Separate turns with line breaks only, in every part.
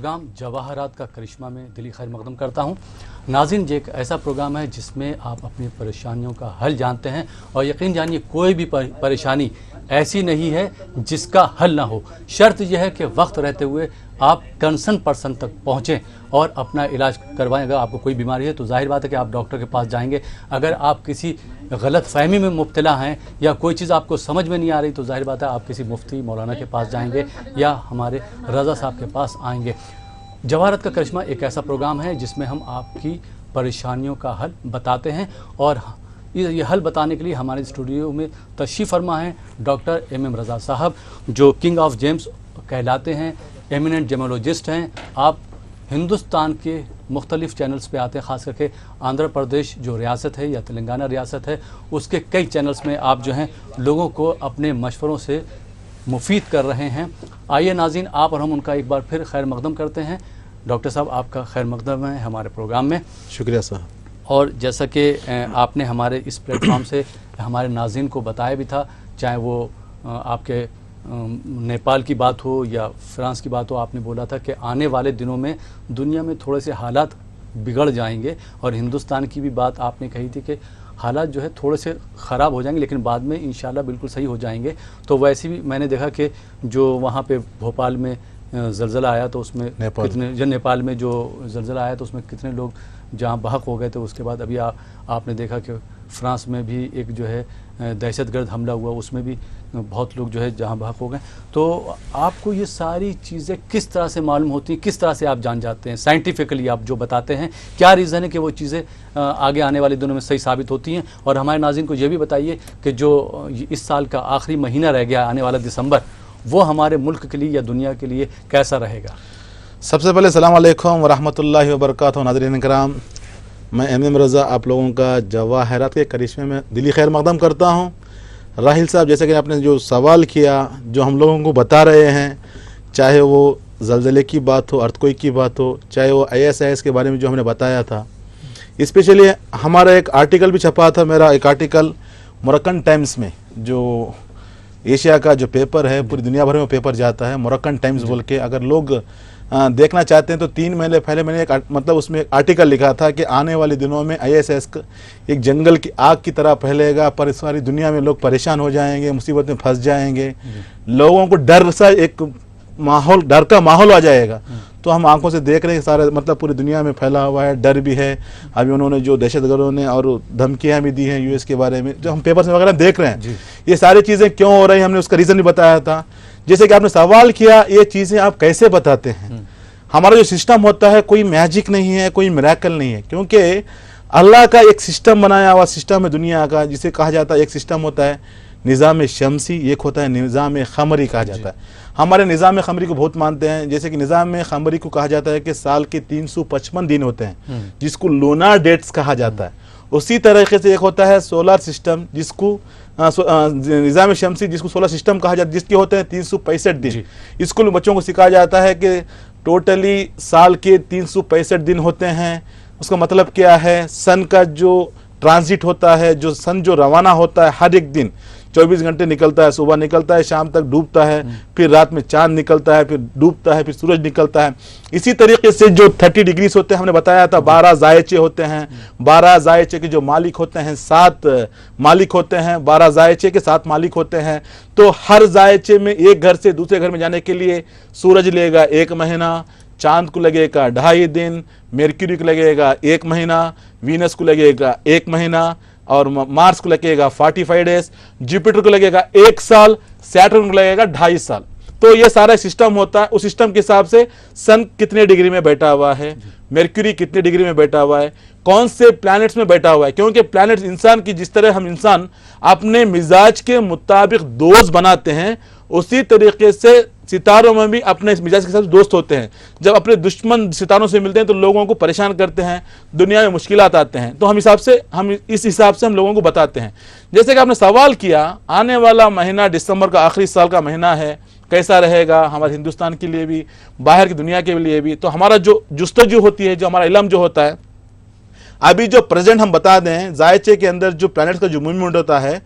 Programme जवाहरात का करिश्मा में दिली खैर मकदम करता हूँ। नाज़रीन, ये एक ऐसा प्रोग्राम है जिसमें आप अपनी परेशानियों का हल जानते हैं और यकीन जानिए कोई भी परेशानी ऐसी नहीं है जिसका हल ना हो। शर्त यह है कि वक्त रहते हुए आप कंसर्न पर्सन तक पहुँचें और अपना इलाज करवाएं। अगर आपको कोई बीमारी है तो जाहिर बात है कि आप डॉक्टर के पास जाएंगे। अगर आप किसी गलत फहमी में मुब्तला हैं या कोई चीज़ आपको समझ में नहीं आ रही तो जाहिर बात है आप किसी मुफ्ती मौलाना के पास जाएंगे या हमारे रज़ा साहब के पास आएंगे। जवाहरात का करिश्मा एक ऐसा प्रोग्राम है जिसमें हम आपकी परेशानियों का हल बताते हैं और ये हल बताने के लिए हमारे स्टूडियो में तशरीफ़ फरमा है डॉक्टर एम रज़ा साहब, जो किंग ऑफ जेम्स कहलाते हैं, एमिनेंट जेमोलॉजिस्ट हैं। आप हिंदुस्तान के मुख्तलिफ़ चैनल्स पे आते हैं, ख़ास करके आंध्र प्रदेश जो रियासत है या तेलंगाना रियासत है उसके कई चैनल्स में आप जो हैं लोगों को अपने मशवरों से मुफीद कर रहे हैं। आइए नाज़रीन, आप और हम उनका एक बार फिर खैर मकदम करते हैं। डॉक्टर साहब, आपका खैर मकदम है हमारे प्रोग्राम में।
शुक्रिया साहब।
और जैसा कि आपने हमारे इस प्लेटफॉर्म से हमारे नाज़रीन को बताया भी था, चाहे वो आपके नेपाल की बात हो या फ्रांस की बात हो, आपने बोला था कि आने वाले दिनों में दुनिया में थोड़े से हालात बिगड़ जाएंगे और हिंदुस्तान की भी बात आपने कही थी कि हालात जो है थोड़े से ख़राब हो जाएंगे लेकिन बाद में इंशाल्लाह बिल्कुल सही हो जाएंगे। तो वैसे भी मैंने देखा कि जो वहाँ पे भोपाल में ज़लज़ला आया तो उसमें नेपाल में जो ज़लज़ला आया तो उसमें कितने लोग जहाँ बहक हो गए थे। उसके बाद अभी आपने देखा कि फ्रांस में भी एक जो है दहशतगर्द हमला हुआ, उसमें भी बहुत लोग जो है जहाँ बहक हो गए। तो आपको ये सारी चीज़ें किस तरह से मालूम होती हैं, किस तरह से आप जान जाते हैं? साइंटिफिकली आप जो बताते हैं, क्या रीज़न है कि वो चीज़ें आगे आने वाले दिनों में सही साबित होती हैं? और हमारे नाज़रीन को ये भी बताइए कि जो इस साल का आखिरी महीना रह गया आने वाला दिसंबर, वो हमारे मुल्क के लिए या दुनिया के लिए कैसा रहेगा?
सबसे पहले अस्सलाम वालेकुम वरहमतुल्लाहि वबरकातुहू। नाज़रीन कराम, मैं एम रज़ा आप लोगों का जवाहरात के करिश्मे में दिली खैर मकदम करता हूँ। राहिल साहब, जैसे कि आपने जो सवाल किया, जो हम लोगों को बता रहे हैं, चाहे वो ज़लज़ले की बात हो, अर्थक्वेक की बात हो, चाहे वो ISIS के बारे में जो हमने बताया था, स्पेशली हमारा एक आर्टिकल भी छपा था, मेरा एक आर्टिकल मोरक्कन टाइम्स में, जो एशिया का जो पेपर है, पूरी दुनिया भर में पेपर जाता है, मोरक्कन टाइम्स बोल के। अगर लोग देखना चाहते हैं तो 3 महीने पहले मैंने एक मतलब उसमें एक आर्टिकल लिखा था कि आने वाले दिनों में ISIS एक जंगल की आग की तरह फैलेगा, पर सारी दुनिया में लोग परेशान हो जाएंगे, मुसीबत में फंस जाएंगे, लोगों को डर सा एक माहौल, डर का माहौल आ जाएगा। तो हम आंखों से देख रहे हैं सारे मतलब पूरी दुनिया में फैला हुआ है, डर भी है। अभी उन्होंने जो दहशतगर्दों ने और धमकियां भी दी हैं US के बारे में, जो हम पेपर्स में वगैरह देख रहे हैं, ये सारी चीज़ें क्यों हो रही हैं, हमने उसका रीज़न भी बताया था। जैसे कि आपने सवाल किया, ये चीज़ें आप कैसे बताते हैं? हमारा जो सिस्टम होता है कोई मैजिक नहीं है, कोई मिरेकल नहीं है, क्योंकि अल्लाह का एक सिस्टम बनाया हुआ सिस्टम है दुनिया का, जिसे कहा जाता है, एक सिस्टम होता है निज़ाम शमसी, एक होता है निज़ाम ख़मरी कहा जाता है। हमारे निज़ाम ख़मरी को बहुत मानते हैं। जैसे कि निज़ाम ख़मरी को कहा जाता है कि साल के 355 दिन होते हैं, जिसको लूनार डेट्स कहा जाता है। उसी तरीके से एक होता है सोलर सिस्टम, जिसको निज़ाम शमसी, जिसको सोलर सिस्टम कहा जाता है, जिसके होते हैं 365 दिन। स्कूल में बच्चों को सिखाया जाता है कि टोटली साल के 365 दिन होते हैं। उसका मतलब क्या है? सन का जो ट्रांजिट होता है, जो सन जो रवाना होता है, हर एक दिन 24 घंटे निकलता है, सुबह निकलता है, शाम तक डूबता है, फिर रात में चांद निकलता है, फिर डूबता है, फिर सूरज निकलता है। इसी तरीके से जो 30 डिग्रीज होते हैं, हमने बताया था 12 जायचे होते हैं। 12 जायचे के जो मालिक होते हैं, 7 मालिक होते हैं। 12 जायचे के 7 मालिक होते हैं। तो हर जायचे में एक घर से दूसरे घर में जाने के लिए सूरज लेगा 1 महीना, चांद को लगेगा 2.5 दिन, मरकरी को लगेगा 1 महीना, वीनस को लगेगा 1 महीना, और मार्स को लगेगा 45 डेज, जुपिटर को लगेगा 1 साल, सैटर्न को लगेगा 2.5 साल। तो ये सारा सिस्टम होता है। उस सिस्टम के हिसाब से सन कितने डिग्री में बैठा हुआ है, मरकरी कितने डिग्री में बैठा हुआ है, कौन से प्लैनेट्स में बैठा हुआ है। क्योंकि प्लैनेट्स इंसान की, जिस तरह हम इंसान अपने मिजाज के मुताबिक दोस्त बनाते हैं, उसी तरीके से सितारों में भी अपने मिजाज के साथ दोस्त होते हैं। जब अपने दुश्मन सितारों से मिलते हैं तो लोगों को परेशान करते हैं, दुनिया में मुश्किलात आते हैं। तो हम इस हिसाब से हम लोगों को बताते हैं। जैसे कि आपने सवाल किया, आने वाला महीना दिसंबर का आखिरी साल का महीना है, कैसा रहेगा हमारे हिंदुस्तान के लिए भी, बाहर की दुनिया के लिए भी। तो हमारा जो जुस्तजू होती है, जो हमारा इल्म जो होता है, अभी जो प्रेजेंट हम बता दें, जायचे के अंदर जो प्लैनेट्स का जो मूवमेंट होता है,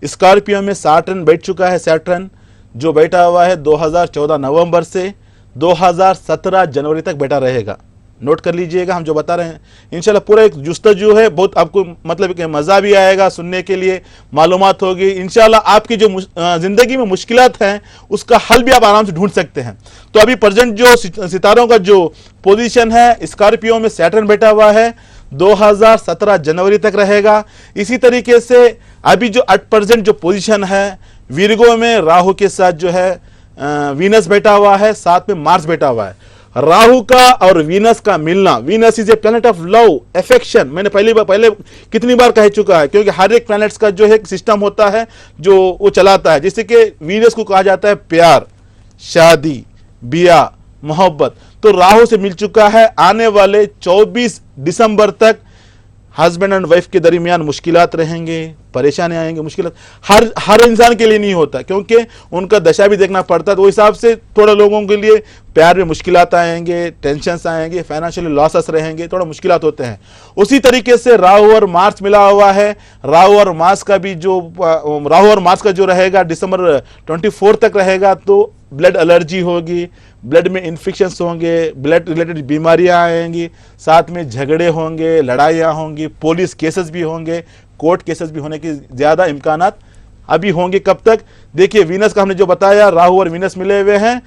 स्कॉर्पियो में सैटर्न बैठ चुका है। सैटर्न जो बैठा हुआ है 2014 नवंबर से 2017 जनवरी तक बेटा रहेगा। नोट कर लीजिएगा हम जो बता रहे हैं। इंशाल्लाह पूरा एक जुस्तजू है, बहुत आपको मतलब कि मज़ा भी आएगा सुनने के लिए, मालूमात होगी। इंशाल्लाह आपकी जो ज़िंदगी में मुश्किलात हैं उसका हल भी आप आराम से ढूंढ सकते हैं। तो अभी प्रेजेंट जो सितारों का जो पोजीशन है, स्कॉर्पियो में सैटर्न बैठा हुआ है, 2017 जनवरी तक रहेगा। इसी तरीके से अभी जो एट प्रेजेंट जो पोजीशन है, विर्गो में राहु के साथ जो है वीनस बैठा हुआ है, साथ में मार्स बैठा हुआ है। राहु का और वीनस का मिलना, Venus is a planet of love, affection, मैंने पहले कितनी बार कह चुका है, क्योंकि हर एक प्लैनेट्स का जो है सिस्टम होता है जो वो चलाता है। जैसे कि वीनस को कहा जाता है प्यार, शादी, बिया, मोहब्बत। तो राहु से मिल चुका है। आने वाले 24 दिसंबर तक हस्बैंड एंड वाइफ के दरमियान मुश्किलात रहेंगे, परेशानी आएंगे। मुश्किलात हर इंसान के लिए नहीं होता, क्योंकि उनका दशा भी देखना पड़ता है। तो हिसाब से थोड़ा लोगों के लिए प्यार में मुश्किलात आएंगे, टेंशन्स आएंगे, फाइनेंशियल लॉसेस रहेंगे, थोड़ा मुश्किलात होते हैं। उसी तरीके से राहु और मार्स मिला हुआ है। राहु और मार्स का जो रहेगा दिसंबर 24 तक रहेगा। तो ब्लड एलर्जी होगी, ब्लड में इन्फेक्शंस होंगे, ब्लड रिलेटेड बीमारियां आएंगी, साथ में झगड़े होंगे, लड़ाइयाँ होंगी, पुलिस केसेस भी होंगे, कोर्ट केसेस भी होने के ज़्यादा इम्कानात अभी होंगे। कब तक? देखिए, वीनस का हमने जो बताया, राहु और वीनस मिले हुए हैं,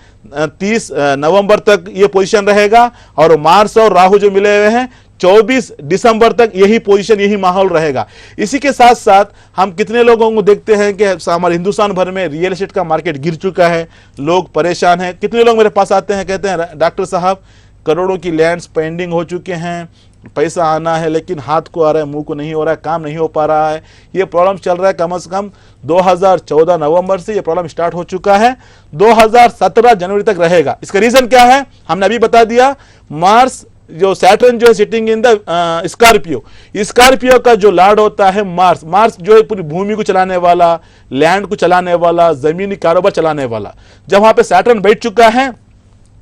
30 नवंबर तक ये पोजीशन रहेगा। और मार्स और राहु जो मिले हुए हैं 24 दिसंबर तक यही पोजीशन, यही माहौल रहेगा। इसी के साथ साथ हम कितने लोगों को देखते हैं कि हमारे हिंदुस्तान भर में रियल एस्टेट का मार्केट गिर चुका है, लोग परेशान हैं। कितने लोग मेरे पास आते हैं, कहते हैं डॉक्टर साहब करोड़ों की लैंड्स पेंडिंग हो चुके हैं, पैसा आना है लेकिन हाथ को आ रहा है, मुंह को नहीं हो रहा है, काम नहीं हो पा रहा है। ये प्रॉब्लम चल रहा है कम से कम 2014 नवंबर से ये प्रॉब्लम स्टार्ट हो चुका है, 2017 जनवरी तक रहेगा। इसका रीजन क्या है हमने अभी बता दिया। मार्स जो सैटर्न जो है सिटिंग इन द स्कॉर्पियो का जो लॉर्ड होता है मार्स जो है पूरी भूमि को चलाने वाला, लैंड को चलाने वाला, जमीनी कारोबार चलाने वाला। जब वहां पे सैटर्न बैठ चुका है,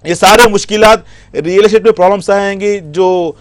ये सारे मुश्किलात, रियल एस्टेट में प्रॉब्लम्स आएंगी, जो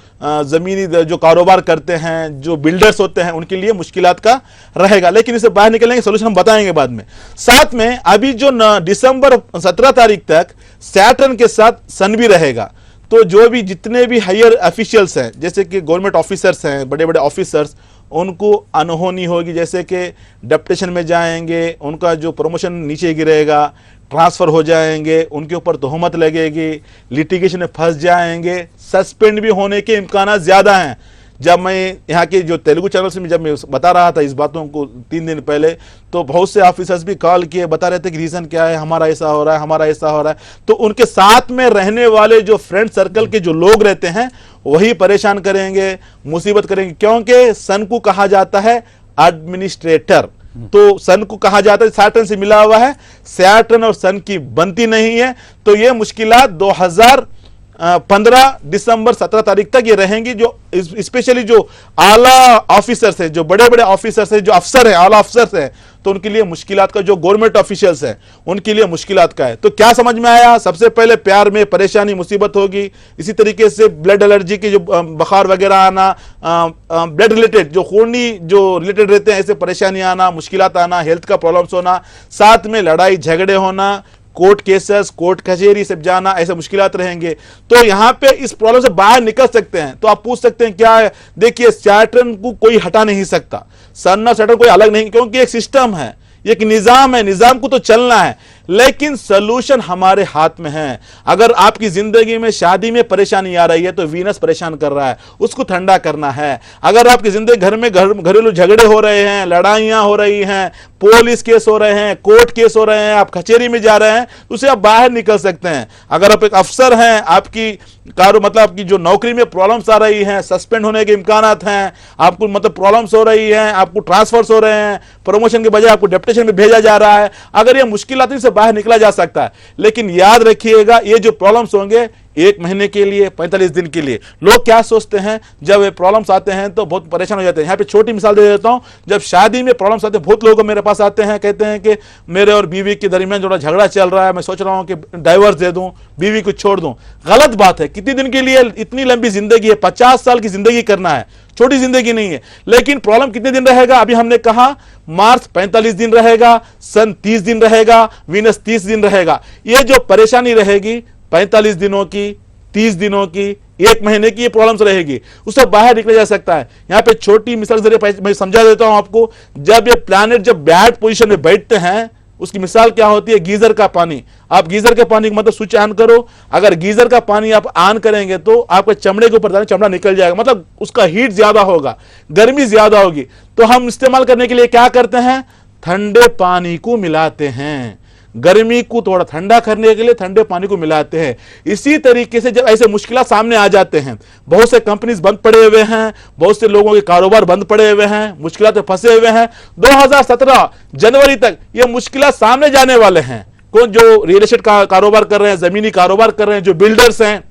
ज़मीनी जो कारोबार करते हैं, जो बिल्डर्स होते हैं, उनके लिए मुश्किलात का रहेगा। लेकिन इसे बाहर निकलेंगे, सोल्यूशन हम बताएंगे बाद में। साथ में अभी जो दिसंबर 17 तारीख तक सैटर्न के साथ सन भी रहेगा। तो जो भी जितने भी हायर ऑफिशियल्स हैं, जैसे कि गवर्नमेंट ऑफिसर्स हैं, बड़े बड़े ऑफिसर्स, उनको अनहोनी होगी। जैसे कि डेप्यूटेशन में जाएंगे, उनका जो प्रमोशन नीचे गिरेगा, ट्रांसफ़र हो जाएंगे, उनके ऊपर तोहमत लगेगी, लिटिगेशन में फंस जाएंगे, सस्पेंड भी होने के इम्कान ज़्यादा हैं। जब मैं यहाँ के जो तेलुगु चैनल्स में जब मैं बता रहा था इस बातों को 3 दिन पहले, तो बहुत से ऑफिसर्स भी कॉल किए, बता रहे थे कि रीज़न क्या है, हमारा ऐसा हो रहा है, हमारा ऐसा हो रहा है। तो उनके साथ में रहने वाले जो फ्रेंड सर्कल के जो लोग रहते हैं वही परेशान करेंगे, मुसीबत करेंगे, क्योंकि सन को कहा जाता है एडमिनिस्ट्रेटर। तो सन को कहा जाता है, सैटर्न से मिला हुआ है, सैटर्न और सन की बनती नहीं है। तो ये मुश्किलात 2015 दिसंबर 17 तारीख तक ये रहेंगी। जो स्पेशली जो आला ऑफिसर्स हैं, जो बड़े बड़े ऑफिसर्स हैं, जो अफसर हैं, आला अफसर्स हैं, तो उनके लिए मुश्किलात का, जो गवर्नमेंट ऑफिशियल्स हैं उनके लिए मुश्किलात का है। तो क्या समझ में आया? सबसे पहले प्यार में परेशानी, मुसीबत होगी। इसी तरीके से ब्लड एलर्जी की जो बुखार वगैरह आना, ब्लड रिलेटेड जो खूनी जो रिलेटेड रहते हैं ऐसे परेशानी आना, मुश्किलात आना, हेल्थ का प्रॉब्लम्स होना, साथ में लड़ाई झगड़े होना, कोर्ट केसेस, कोर्ट कचहरी सब जाना, ऐसे मुश्किलात रहेंगे। तो यहाँ पे इस प्रॉब्लम से बाहर निकल सकते हैं। तो आप पूछ सकते हैं क्या है? देखिए, सैटर्न को कोई हटा नहीं सकता, सन और सैटर्न कोई अलग नहीं, क्योंकि एक सिस्टम है, एक निजाम है, निजाम को तो चलना है, लेकिन सोल्यूशन हमारे हाथ में है। अगर आपकी जिंदगी में शादी में परेशानी आ रही है तो वीनस परेशान कर रहा है, उसको ठंडा करना है। अगर आपकी जिंदगी घर में घरेलू झगड़े हो रहे हैं, लड़ाइयां हो रही हैं, पुलिस केस हो रहे हैं, कोर्ट केस हो रहे हैं, आप कचहरी में जा रहे हैं, उसे आप बाहर निकल सकते हैं। अगर आप एक अफसर हैं, आपकी आपकी जो नौकरी में प्रॉब्लम्स आ रही हैं, सस्पेंड होने के इम्कानात हैं, आपको प्रॉब्लम्स हो रही हैं, आपको ट्रांसफर्स हो रहे हैं, प्रमोशन के बजाय आपको डेप्यूटेशन में भेजा जा रहा है, अगर ये मुश्किलात से बाहर निकला जा सकता है। लेकिन याद रखिएगा, ये जो प्रॉब्लम्स होंगे 1 महीने के लिए, 45 दिन के लिए। लोग क्या सोचते हैं, जब ये प्रॉब्लम्स आते हैं तो बहुत परेशान हो जाते हैं। यहाँ पे छोटी मिसाल दे देता हूँ। जब शादी में प्रॉब्लम्स आते हैं, बहुत लोग मेरे पास आते हैं, कहते हैं कि मेरे और बीवी के दरमियान थोड़ा झगड़ा चल रहा है, मैं सोच रहा हूँ कि डाइवर्स दे दूँ, बीवी को छोड़ दूँ। गलत बात है। कितने दिन के लिए? इतनी लंबी जिंदगी है, 50 साल की जिंदगी करना है, छोटी जिंदगी नहीं है। लेकिन प्रॉब्लम कितने दिन रहेगा? अभी हमने कहा मार्च 45 दिन रहेगा, सन 30 दिन रहेगा, वीनस 30 दिन रहेगा। ये जो परेशानी रहेगी 45 दिनों की, 30 दिनों की, 1 महीने की ये प्रॉब्लम्स रहेगी, उससे बाहर निकला जा सकता है। यहाँ पे छोटी मिसाल के जरिए मैं समझा देता हूं आपको। जब ये प्लैनेट जब बैड पोजीशन में बैठते हैं, उसकी मिसाल क्या होती है? गीजर का पानी। आप गीजर के पानी मतलब स्विच ऑन करो, अगर गीजर का पानी आप ऑन करेंगे तो आपके चमड़े के ऊपर चमड़ा निकल जाएगा, मतलब उसका हीट ज्यादा होगा, गर्मी ज्यादा होगी। तो हम इस्तेमाल करने के लिए क्या करते हैं? ठंडे पानी को मिलाते हैं, गर्मी को थोड़ा ठंडा करने के लिए ठंडे पानी को मिलाते हैं। इसी तरीके से जब ऐसे मुश्किलात सामने आ जाते हैं, बहुत से कंपनीज बंद पड़े हुए हैं, बहुत से लोगों के कारोबार बंद पड़े हुए हैं, मुश्किलात में फंसे हुए हैं, 2017 जनवरी तक ये मुश्किलात सामने जाने वाले हैं। कौन? जो रियल एस्टेट का कारोबार कर रहे हैं, जमीनी कारोबार कर रहे हैं, जो बिल्डर्स हैं,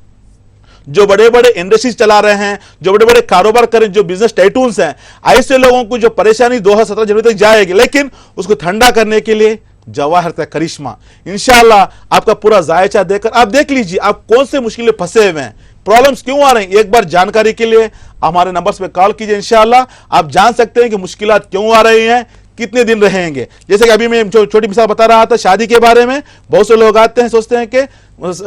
जो बड़े बड़े इंडस्ट्रीज चला रहे हैं, जो बड़े बड़े कारोबार करें, जो बिजनेस टाइटून्स हैं, ऐसे लोगों को जो परेशानी 2017 जनवरी तक जाएगी, लेकिन उसको ठंडा करने के लिए जवाहर का करिश्मा इंशाल्लाह आपका पूरा जायचा देकर आप देख लीजिए आप कौन से मुश्किलें फंसे हुए हैं, प्रॉब्लम्स क्यों आ रही हैं। एक बार जानकारी के लिए हमारे नंबर्स पे कॉल कीजिए, इंशाल्लाह आप जान सकते हैं कि मुश्किलात क्यों आ रही हैं, कितने दिन रहेंगे। जैसे कि अभी मैं छोटी मिसाल बता रहा था शादी के बारे में, बहुत से लोग आते हैं सोचते हैं कि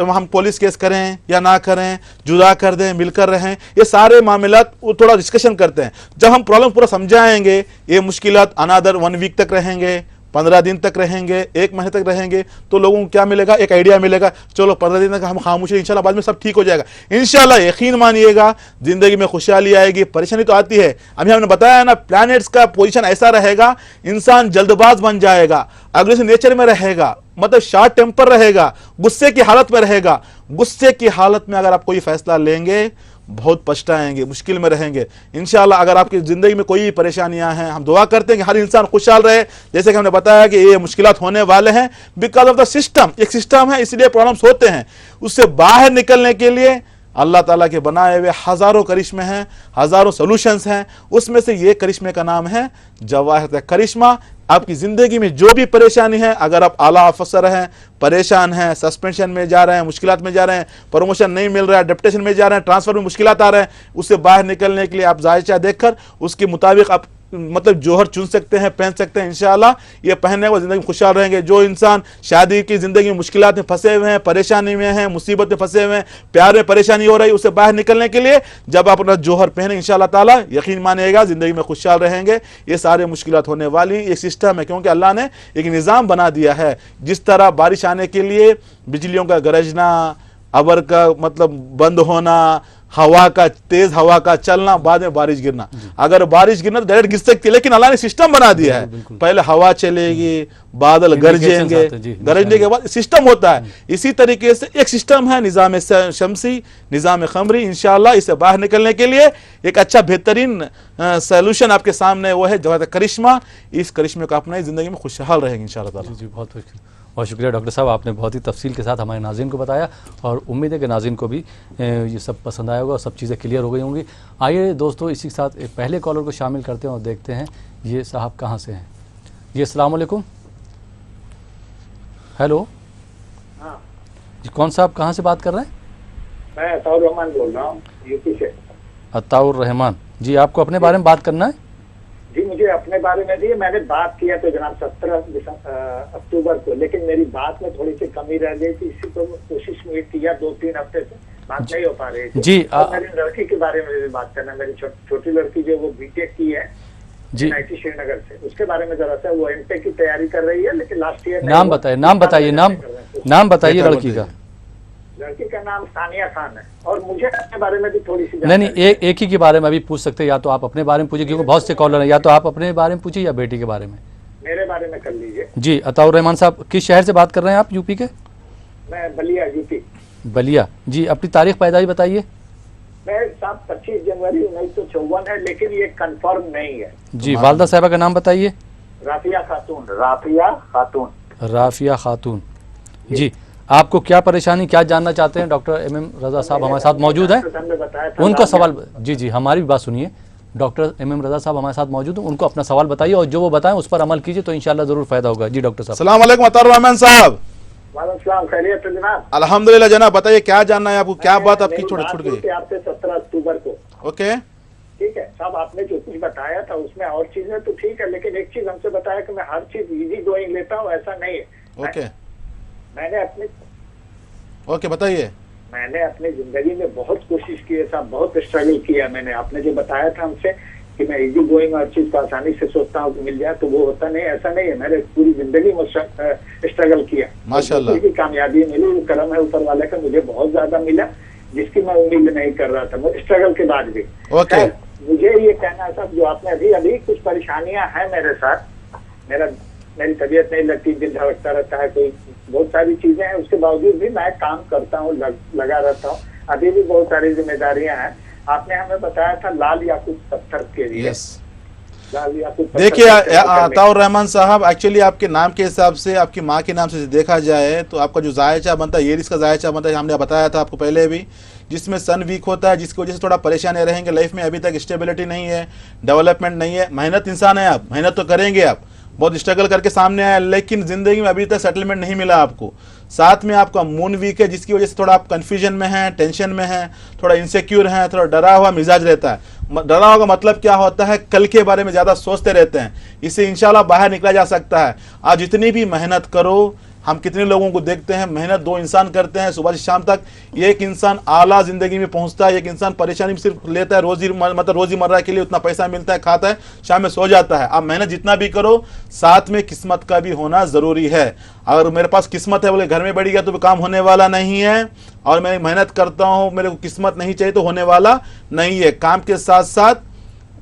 हम पुलिस केस करें या ना करें, जुदा कर दें, मिलकर रहें, ये सारे मामलात वो थोड़ा डिस्कशन करते हैं। जब हम प्रॉब्लम पूरा समझाएंगे, ये मुश्किलात अनादर 1 वीक तक रहेंगे, 15 दिन तक रहेंगे, 1 महीने तक रहेंगे, तो लोगों को क्या मिलेगा? एक आइडिया मिलेगा, चलो 15 दिन तक हम खामोश हैं, इंशाल्लाह बाद में सब ठीक हो जाएगा। इंशाल्लाह यकीन मानिएगा जिंदगी में खुशहाली आएगी। परेशानी तो आती है, अभी हमने बताया ना, प्लैनेट्स का पोजीशन ऐसा रहेगा, इंसान जल्दबाज बन जाएगा, अग्रेसिव नेचर में रहेगा, मतलब शॉर्ट टेम्पर रहेगा, गुस्से की हालत में रहेगा। गुस्से की हालत में अगर आप कोई फैसला लेंगे बहुत पछताएंगे, मुश्किल में रहेंगे। इंशाल्लाह अगर आपकी जिंदगी में कोई परेशानियां हैं, हम दुआ करते हैं कि हर इंसान खुशहाल रहे। जैसे कि हमने बताया कि ये मुश्किलात होने वाले हैं बिकॉज ऑफ द सिस्टम, एक सिस्टम है इसलिए प्रॉब्लम्स होते हैं। उससे बाहर निकलने के लिए अल्लाह ताला के बनाए हुए हजारों करिश्मे हैं, हजारों सोल्यूशंस हैं, उसमें से ये करिश्मे का नाम है जवाहर करिश्मा। आपकी जिंदगी में जो भी परेशानी है, अगर आप आला अफसर हैं, परेशान हैं, सस्पेंशन में जा रहे हैं, मुश्किलात में जा रहे हैं, प्रमोशन नहीं मिल रहा है, डेप्यूटेशन में जा रहे हैं, ट्रांसफर में मुश्किलात आ रहे हैं, उससे बाहर निकलने के लिए आप जायचा देखकर उसके मुताबिक आप मतलब जोहर चुन सकते हैं, पहन सकते हैं। इंशाल्लाह ये पहनने को जिंदगी में खुशहाल रहेंगे। जो इंसान शादी की जिंदगी में मुश्किलात में फंसे हुए हैं, परेशानी में हैं, मुसीबत में फंसे हुए हैं, प्यार में परेशानी हो रही है, उससे बाहर निकलने के लिए जब आप अपना जोहर पहने इंशाल्लाह ताला यकीन मानिएगा जिंदगी में खुशहाल रहेंगे। ये सारे मुश्किलात होने वाली एक सिस्टम है, क्योंकि अल्लाह ने एक निज़ाम बना दिया है। जिस तरह बारिश आने के लिए बिजलियों का गरजना, अबर का मतलब बंद होना, हवा का तेज हवा का चलना, बाद में बारिश गिरना, अगर बारिश गिरना तो डायरेक्ट गिर सकती है, लेकिन अल्लाह ने सिस्टम बना दिया है, पहले हवा चलेगी, बादल गरजेंगे, गरजने के बाद सिस्टम होता है। इसी तरीके से एक सिस्टम है निज़ाम शमसी, निज़ाम खमरी। इंशाल्लाह इससे बाहर निकलने के लिए एक अच्छा बेहतरीन सोल्यूशन आपके सामने वो है जवाहर करिश्मा। इस करिश्मे को अपनाई, जिंदगी में खुशहाल रहेंगे इंशाल्लाह ताला।
जी बहुत शुक्रिया डॉक्टर साहब, आपने बहुत ही तफसील के साथ हमारे नाज़रीन को बताया और उम्मीद है कि नाज़रीन को भी ये सब पसंद आया होगा और सब चीज़ें क्लियर हो गई होंगी। आइए दोस्तों इसी के साथ पहले कॉलर को शामिल करते हैं और देखते हैं ये साहब कहाँ से हैं। जी अस्सलाम वालेकुम। हेलो।
हाँ
जी कौन साहब कहाँ से बात कर रहे हैं?
मैं अताउर रहमान बोल रहा हूँ यूपी से।
अताउर रहमान जी, आपको अपने बारे में बात करना है?
जी मुझे अपने बारे में दी, मैंने बात किया तो जनाब 17 अक्टूबर को, लेकिन मेरी बात में थोड़ी सी कमी रह गई थी, इसी को कोशिश में किया 2-3 हफ्ते से बात नहीं हो पा रही थी।
जी
मेरी लड़की के बारे में भी बात करना है। मेरी छोटी लड़की जो वो बीटेक की है
जी
IIT श्रीनगर से, उसके बारे में जरा सा, वो एमटेक की तैयारी कर रही है, लेकिन लास्ट ईयर
नाम बताइए, नाम बताइए लड़की का।
लड़की का नाम सानिया खान है। और मुझे अपने बारे में भी थोड़ी सी
नहीं एक ही के बारे में अभी पूछ सकते हैं, या तो आप अपने बारे में पूछिए क्योंकि बहुत से कॉलर हैं, या तो आप अपने बारे में पूछिए या बेटी के बारे में।
मेरे बारे में कर लीजिए।
जी अताउर रहमान साहब, किस शहर से बात कर रहे हैं आप यूपी के?
मैं बलिया यूपी।
बलिया जी, अपनी तारीख पैदाइश बताइए।
मैं साहब 25 जनवरी 1954 है, लेकिन ये कंफर्म नहीं है।
जी वालदा साहबा का नाम बताइए।
राफिया खातून। राफिया खातून।
राफिया खातून जी, आपको क्या परेशानी, क्या जानना चाहते हैं? डॉक्टर MM रजा साहब हमारे साथ मौजूद हैं, उनका सवाल जी हमारी भी बात सुनिए। डॉक्टर MM रजा साहब हमारे साथ मौजूद हैं, उनको अपना सवाल बताइए और जो वो बताएं उस पर अमल कीजिए तो इंशाल्लाह जरूर फायदा होगा। जी डॉक्टर साहब।
अस्सलाम वालेकुम अताउर रहमान साहब।
वालेकुम खैरियत है जनाब।
अल्हम्दुलिल्लाह जनाब, बताइए क्या जानना है आपको, क्या बात आपकी छूट गई?
आपसे 17 अक्टूबर को।
ओके
ठीक है साहब, आपने जो कुछ बताया था उसमें और चीजें तो ठीक है, लेकिन एक चीज हमसे बताया कि मैं हर चीज इजी गोइंग लेता हूँ, ऐसा नहीं है।
ओके
मैंने अपनी
ओके, बताइए।
मैंने अपनी जिंदगी में बहुत कोशिश की है साहब, बहुत स्ट्रगल किया मैंने। आपने जो बताया था हमसे कि मैं इजी गोइंग हर चीज को आसानी से सोचता हूँ कि मिल जाए, तो वो होता नहीं, ऐसा नहीं है। मैंने पूरी जिंदगी में स्ट्रगल किया,
माशाल्लाह।
की कामयाबी मिली, वो करम है ऊपर वाले का, मुझे बहुत ज्यादा मिला जिसकी मैं उम्मीद नहीं कर रहा था, स्ट्रगल के बाद भी।
ओके।
मुझे ये कहना है साहब, जो आपने अभी कुछ परेशानियां हैं मेरे साथ, मेरी तबीयत नहीं लगती, दिल धड़कता रहता है, कोई बहुत सारी चीजें हैं, उसके बावजूद भी मैं काम करता हूँ, लगा रहता हूँ। अभी भी बहुत सारी जिम्मेदारियां हैं। आपने हमें बताया था लाल याकूत पत्थर के लिए। लाल याकूत पत्थर
देखिए अताउर रहमान साहब, एक्चुअली आपके नाम के हिसाब से, आपकी माँ के नाम से देखा जाए तो आपका जो जायचा बनता है, येरिस का जायचा बनता है, हमने बताया था आपको पहले भी, जिसमें सन वीक होता है, जिसकी वजह से थोड़ा परेशानी रहेंगे लाइफ में। अभी तक स्टेबिलिटी नहीं है, डेवलपमेंट नहीं है। मेहनत इंसान है आप, मेहनत तो करेंगे आप, बहुत स्ट्रगल करके सामने आया, लेकिन ज़िंदगी में अभी तक सेटलमेंट नहीं मिला आपको। साथ में आपका मून वीक है, जिसकी वजह से थोड़ा आप कन्फ्यूजन में हैं, टेंशन में हैं, थोड़ा इनसिक्योर हैं, थोड़ा डरा हुआ मिजाज रहता है। डरा हुआ का मतलब क्या होता है, कल के बारे में ज़्यादा सोचते रहते हैं। इससे इंशाल्लाह बाहर निकला जा सकता है। आज जितनी भी मेहनत करो, हम कितने लोगों को देखते हैं, मेहनत दो इंसान करते हैं सुबह से शाम तक, एक इंसान आला ज़िंदगी में पहुंचता है, एक इंसान परेशानी में सिर्फ लेता है, रोज़मर्रा के लिए उतना पैसा मिलता है, खाता है, शाम में सो जाता है। आप मेहनत जितना भी करो, साथ में किस्मत का भी होना ज़रूरी है। अगर मेरे पास किस्मत है बोले घर में बैठ गया तो काम होने वाला नहीं है, और मैं मेहनत करता हूँ, मेरे को किस्मत नहीं चाहिए तो होने वाला नहीं है। काम के साथ साथ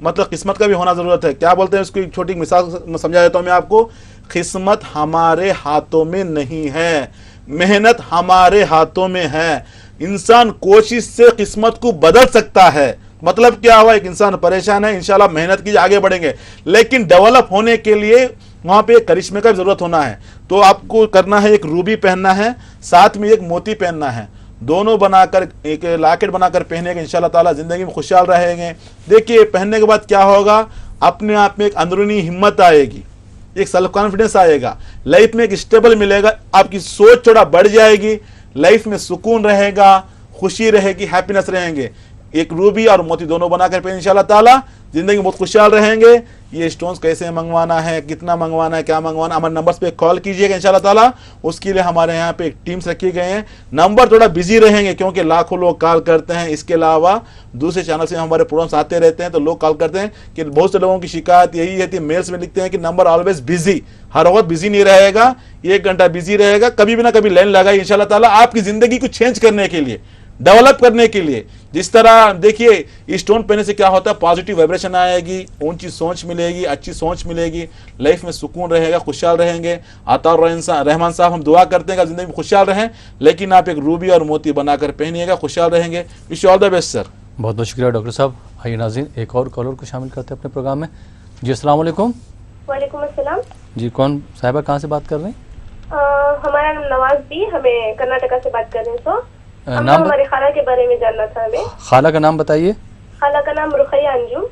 मतलब किस्मत का भी होना ज़रूरत है। क्या बोलते हैं उसको, एक छोटी मिसाल समझा देता हूँ मैं आपको। किस्मत हमारे हाथों में नहीं है, मेहनत हमारे हाथों में है। इंसान कोशिश से किस्मत को बदल सकता है। मतलब क्या हुआ, एक इंसान परेशान है, इंशाल्लाह मेहनत कीजिए, आगे बढ़ेंगे, लेकिन डेवलप होने के लिए वहां पे एक करिश्मे का जरूरत होना है। तो आपको करना है, एक रूबी पहनना है, साथ में एक मोती पहनना है, दोनों बनाकर एक लॉकेट बनाकर पहनेंगे, इंशाल्लाह ताला जिंदगी में खुशहाल रहेंगे। देखिए पहनने के बाद क्या होगा, अपने आप में एक अंदरूनी हिम्मत आएगी, एक सेल्फ कॉन्फिडेंस आएगा, लाइफ में एक स्टेबल मिलेगा, आपकी सोच थोड़ा बढ़ जाएगी, लाइफ में सुकून रहेगा, खुशी रहेगी, हैप्पीनेस रहेंगे। एक रूबी और मोती दोनों बनाकर पहने, इंशाल्लाह ताला जिंदगी में बहुत खुशहाल रहेंगे। ये स्टोन्स कैसे मंगवाना है, कितना मंगवाना है, क्या मंगवाना, हमारे नंबर्स पे कॉल कीजिएगा इंशाल्लाह ताला। उसके लिए हमारे यहाँ पे एक टीम्स रखे गए हैं। नंबर थोड़ा बिजी रहेंगे क्योंकि लाखों लोग कॉल करते हैं। इसके अलावा दूसरे चैनल से हमारे प्रोग्राम्स आते रहते हैं, तो लोग कॉल करते हैं कि बहुत से लोगों की शिकायत यही है कि मेल्स में लिखते हैं कि नंबर ऑलवेज बिजी, हर वक्त बिजी नहीं रहेगा, 1 घंटा बिजी रहेगा, कभी भी ना कभी लाइन लगाई इंशाल्लाह ताला आपकी जिंदगी को चेंज करने के लिए, डेवलप करने के लिए। जिस तरह देखिए स्टोन पहनने से क्या होता है, पॉजिटिव वाइब्रेशन आएगी, ऊंची सोच मिलेगी, अच्छी सोच मिलेगी, लाइफ में सुकून रहेगा, खुशहाल रहेंगे। अताउर रहमान साहब, हम दुआ करते हैं कि जिंदगी में खुशहाल रहें, लेकिन आप एक रूबी और मोती बनाकर पहनिएगा, खुशहाल रहेंगे। Wish you all the best sir.
बहुत बहुत शुक्रिया डॉक्टर साहब। आइए नाज़रीन, एक और कॉलर को शामिल करते हैं अपने प्रोग्राम में। जी अस्सलाम वालेकुम।
वालेकुम अस्सलाम।
जी कौन साहिबा, कहाँ से बात कर रहे हैं?
हमारा नाम नवाज भी, हमें कर्नाटका से बात कर रहे हैं।
नाम
हमारे खाला के बारे में जानना था हमें।
खाला का नाम बताइए।
खाला का नाम रुकैया अंजुम।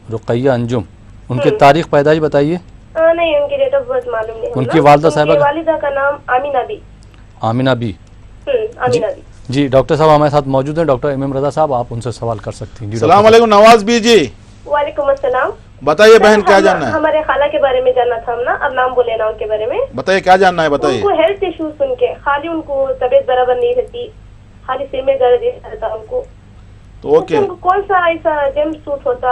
रुकैया अंजुम, उनकी तारीख पैदाइश बताइए।
नहीं, उनकी डेट ऑफ बर्थ मालूम नहीं।
उनकी वालिदा साहिबा,
वालिदा का नाम आमिना बी।
आमिना बी।
आमिना बी।
जी डॉक्टर साहब हमारे साथ मौजूद हैं, डॉक्टर एम रजा साहब, आप उनसे सवाल कर सकती हैं।
अस्सलाम वालेकुम नवाज बी जी।
वालेकुम अस्सलाम।
बताइए बहन, क्या जानना है?
हमारे खाला के बारे में जानना था हम ना, अब नाम बोले ना उनके बारे में।
बताइए क्या जानना है, बताइए।
उनको हेल्थ इश्यूज सुन के, खाली उनको तबीयत बराबर नहीं रहती, खाली सिर में दर्द रहता उनको,
तो ओके,
उनको कौन सा ऐसा जेम सूट होता,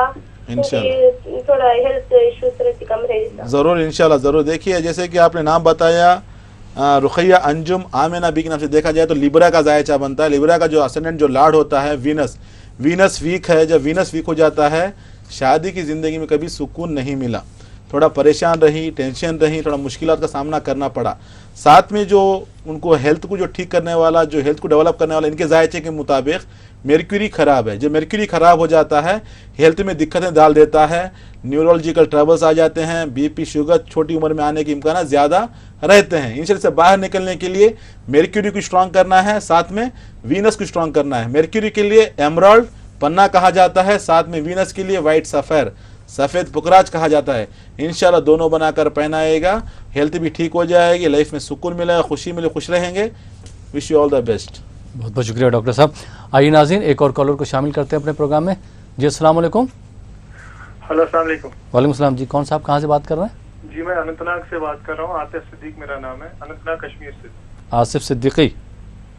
इंशाल्लाह
थोड़ा हेल्थ इश्यूज रहती कम रहेगा।
ज़रूर इंशाल्लाह ज़रूर। देखिए जैसे कि आपने नाम बताया रुकैया अंजुम, आमिना बी के नाम से देखा जाए तो लिब्रा का जायचा बनता है। लिब्रा का जो असेंडेंट जो लॉर्ड होता है वीनस, वीनस वीक है। जब वीनस वीक हो जाता है, शादी की ज़िंदगी में कभी सुकून नहीं मिला, थोड़ा परेशान रही, टेंशन रही, थोड़ा मुश्किलात का सामना करना पड़ा। साथ में जो उनको हेल्थ को जो ठीक करने वाला, जो हेल्थ को डेवलप करने वाला, इनके जायचे के मुताबिक मर्क्यूरी ख़राब है। जब मर्क्यूरी ख़राब हो जाता है, हेल्थ में दिक्कतें डाल देता है, न्यूरोलॉजिकल ट्रबल्स आ जाते हैं, बीपी शुगर छोटी उम्र में आने के इम्कान ज़्यादा रहते हैं। इन से बाहर निकलने के लिए मर्क्यूरी को स्ट्रॉन्ग करना है, साथ में वीनस को स्ट्रॉन्ग करना है। मर्क्यूरी के लिए एमराल्ड पन्ना कहा जाता है, साथ में वीनस के लिए वाइट सफ़ेर, सफ़ेद पुकराज कहा जाता है। इंशाल्लाह दोनों बनाकर पहनाएगा, हेल्थ भी ठीक हो जाएगी, लाइफ में सुकून मिलेगा, खुशी मिले, खुश रहेंगे। Wish you all the best.
बहुत बहुत शुक्रिया डॉक्टर साहब। आइए नाज़रीन, एक और कॉलर को शामिल करते हैं अपने प्रोग्राम में। जी अस्सलाम वालेकुम।
हेलो अस्सलाम वालेकुम।
वालेकुम सलाम। जी कौन साहब, कहाँ से बात कर रहे हैं?
जी मैं अनंतनाग से बात कर रहा हूँ, आतिफ सिद्दीक मेरा नाम है, अनंतनाग कश्मीर से।
आसिफ सिद्दीकी।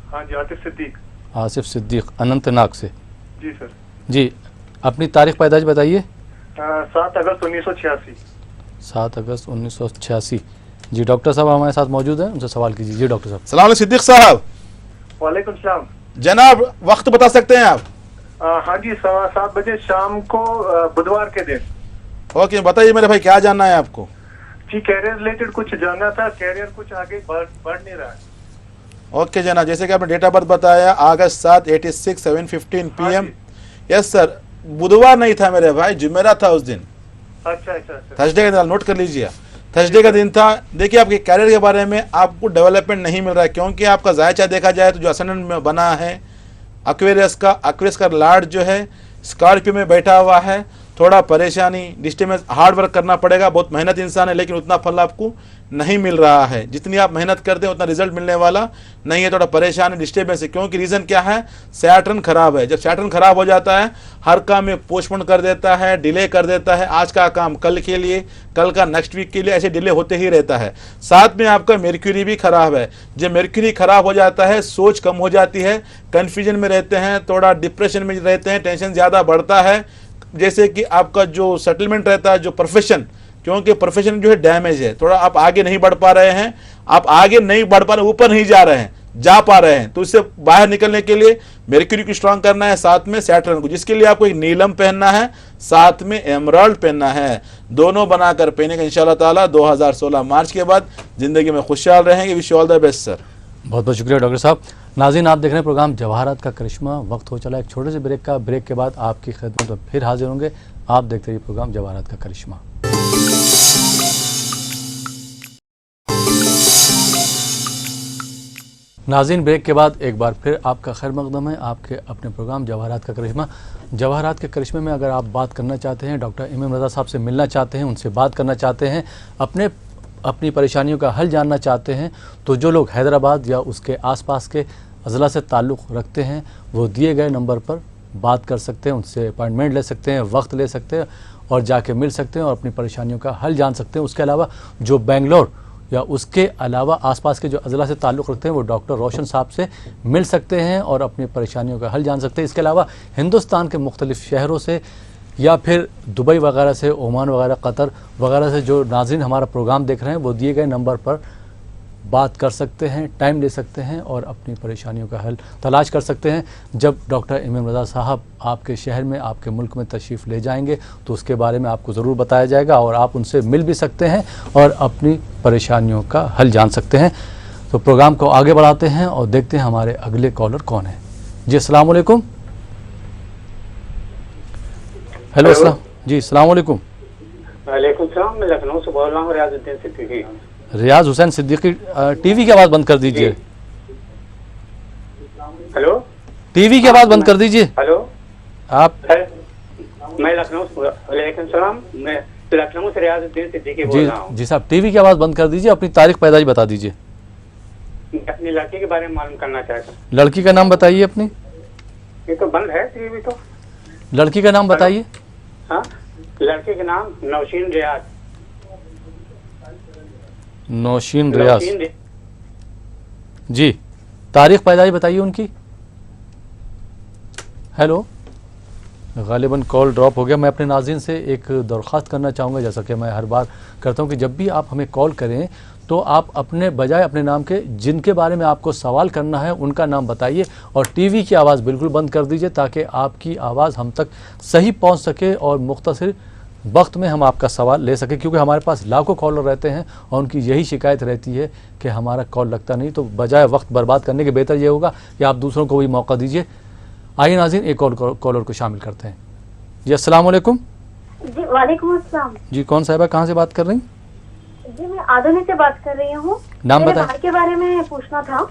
हाँ जी, आतिफ सिद्दीक।
आसिफ सिद्दीक, अनंतनाग से।
जी सर।
जी, अपनी तारीख पैदाइश बताइए।
7 अगस्त 1986।
7 अगस्त 1986। जी, डॉक्टर साहब हमारे साथ मौजूद हैं, उनसे सवाल कीजिए। जी डॉक्टर साहब।
सलाम अलैकुम सिद्दीक साहब।
वालेकुम सलाम।
जनाब वक्त बता सकते हैं आप?
हाँ जी, 7 बजे शाम को बुधवार के दिन।
ओके, बताइए मेरे भाई, क्या जानना है आपको?
जी, कैरियर रिलेटेड कुछ जानना था। कैरियर कुछ आगे बढ़ नहीं रहा है।
ओके जनाब, जैसे कि आपने डेट ऑफ बर्थ बताया अगस्त 7, 86, 7:15 PM। यस सर, बुधवार नहीं था मेरे भाई, जुमेरात था उस दिन।
अच्छा अच्छा अच्छा।
थर्सडे का दिन, नोट कर लीजिए, थर्सडे का दिन था। देखिए आपके कैरियर के बारे में आपको डेवलपमेंट नहीं मिल रहा है, क्योंकि आपका जायचा देखा जाए तो जो असेंडेंट में बना है एक्वेरियस का लॉर्ड जो है स्कॉर्पियो में बैठा हुआ है। थोड़ा परेशानी, डिस्टर्बेंस, हार्ड वर्क करना पड़ेगा। बहुत मेहनत इंसान है, लेकिन उतना फल आपको नहीं मिल रहा है। जितनी आप मेहनत करते हैं उतना रिजल्ट मिलने वाला नहीं है। थोड़ा परेशानी, डिस्टर्बेंस है, क्योंकि रीज़न क्या है? सैटर्न खराब है। जब सैटर्न खराब हो जाता है, हर काम में पोस्टपोन कर देता है, डिले कर देता है। आज का काम कल के लिए, कल का नेक्स्ट वीक के लिए, ऐसे डिले होते ही रहता है। साथ में आपका मेर्क्यूरी भी खराब है। जब मेर्क्यूरी खराब हो जाता है, सोच कम हो जाती है, कन्फ्यूजन में रहते हैं, थोड़ा डिप्रेशन में रहते हैं, टेंशन ज़्यादा बढ़ता है। जैसे कि आपका जो सेटलमेंट रहता है, जो प्रोफेशन, क्योंकि प्रोफेशन जो है डैमेज है, थोड़ा आप आगे नहीं बढ़ पा रहे हैं, आप आगे नहीं बढ़ पा रहे, ऊपर नहीं जा रहे हैं, जा पा रहे हैं। तो इससे बाहर निकलने के लिए मेर्क्यूरी को स्ट्रांग करना है, साथ में सैटर्न को, जिसके लिए आपको एक नीलम पहनना है, साथ में एमराल्ड पहनना है। दोनों बनाकर पहने का इंशाल्लाह ताला 2016 मार्च के बाद जिंदगी में खुशहाल रहेंगे। Wish you all the best sir.
बहुत बहुत शुक्रिया डॉक्टर साहब। नाज़रीन, आप देख रहे हैं प्रोग्राम जवाहरात का करिश्मा। वक्त हो चला एक छोटे से ब्रेक का। ब्रेक के बाद आपकी खिदमत में फिर हाजिर होंगे। आप देखते रहिए प्रोग्राम जवाहरात का करिश्मा। नाज़रीन, ब्रेक के बाद एक बार फिर आपका खैर मकदम है आपके अपने प्रोग्राम जवाहरात का करिश्मा। जवाहरात के करिश्मे में अगर आप बात करना चाहते हैं, डॉक्टर इमाम रज़ा साहब से मिलना चाहते हैं, उनसे बात करना चाहते हैं, अपनी परेशानियों का हल जानना चाहते हैं, तो जो लोग हैदराबाद या उसके आसपास के अज़ला से ताल्लुक़ रखते हैं वो दिए गए नंबर पर बात कर सकते हैं, उनसे अपॉइंटमेंट ले सकते हैं, वक्त ले सकते हैं और जाके मिल सकते हैं और अपनी परेशानियों का हल जान सकते हैं। उसके अलावा जो बेंगलोर या उसके अलावा आसपास के जो अज़ला से ताल्लुक़ रखते हैं वो डॉक्टर रोशन साहब से मिल सकते हैं और अपनी परेशानियों का हल जान सकते हैं। इसके अलावा हिंदुस्तान के मुख्तलिफ़ शहरों से या फिर दुबई वगैरह से, ओमान वगैरह, कतर वगैरह से जो नाज़रीन हमारा प्रोग्राम देख रहे हैं वो दिए गए नंबर पर बात कर सकते हैं, टाइम ले सकते हैं और अपनी परेशानियों का हल तलाश कर सकते हैं। जब डॉक्टर इमाम रज़ा साहब आपके शहर में, आपके मुल्क में तशरीफ़ ले जाएंगे तो उसके बारे में आपको ज़रूर बताया जाएगा और आप उनसे मिल भी सकते हैं और अपनी परेशानियों का हल जान सकते हैं। तो प्रोग्राम को आगे बढ़ाते हैं और देखते हैं हमारे अगले कॉलर कौन है। जी अस्सलाम वालेकुम। हेलो अस्सलाम जी, अस्सलाम वालेकुम।
वालेकुम सलाम। मैं लखनऊ से बोल रहा हूँ, रियाजुद्दीन सिद्दीकी।
रियाज हुसैन सिद्दीकी। टीवी की आवाज़ बंद कर दीजिए।
हेलो,
टीवी की आवाज़ बंद कर दीजिए।
हेलो,
आप
मैं लखनऊ से, वालेकुम सलाम, मैं लखनऊ से रियाजुद्दीन सिद्दीकी बोल
जी
रहा हूँ।
जी साहब, टीवी की आवाज़ बंद कर दीजिए, अपनी तारीख पैदाइश बता दीजिए।
मैं अपनी लड़की के बारे में मालूम करना चाहता हूँ।
लड़की का नाम बताइए अपनी।
ये तो बंद है टीवी तो।
लड़की का नाम बताइए।
हाँ, लड़के का नाम नौशीन रियाज।
नौशीन रियाज
नौशीन
जी। तारीख पैदाइश बताइए उनकी। हेलो, गालिबन कॉल ड्रॉप हो गया। मैं अपने नाज़रीन से एक दरख्वास्त करना चाहूँगा, जैसा कि मैं हर बार करता हूँ कि जब भी आप हमें कॉल करें तो आप अपने बजाय अपने नाम के जिनके बारे में आपको सवाल करना है उनका नाम बताइए और टीवी की आवाज़ बिल्कुल बंद कर दीजिए ताकि आपकी आवाज़ हम तक सही पहुंच सके और मुख्तसर वक्त में हम आपका सवाल ले सकें, क्योंकि हमारे पास लाखों कॉलर रहते हैं और उनकी यही शिकायत रहती है कि हमारा कॉल लगता नहीं। तो बजाय वक्त बर्बाद करने के बेहतर ये होगा कि आप दूसरों को भी मौका दीजिए। आइए नाज़रीन, एक और कॉलर को शामिल करते हैं। जी अस्सलाम वालेकुम।
जी वालेकुम अस्सलाम।
जी कौन साहिबा, कहाँ से बात कर रही हैं?
जी मैं आदमी से बात कर रही हूँ।
नाम
मेरे
बताइए।
भाई के बारे में पूछना था।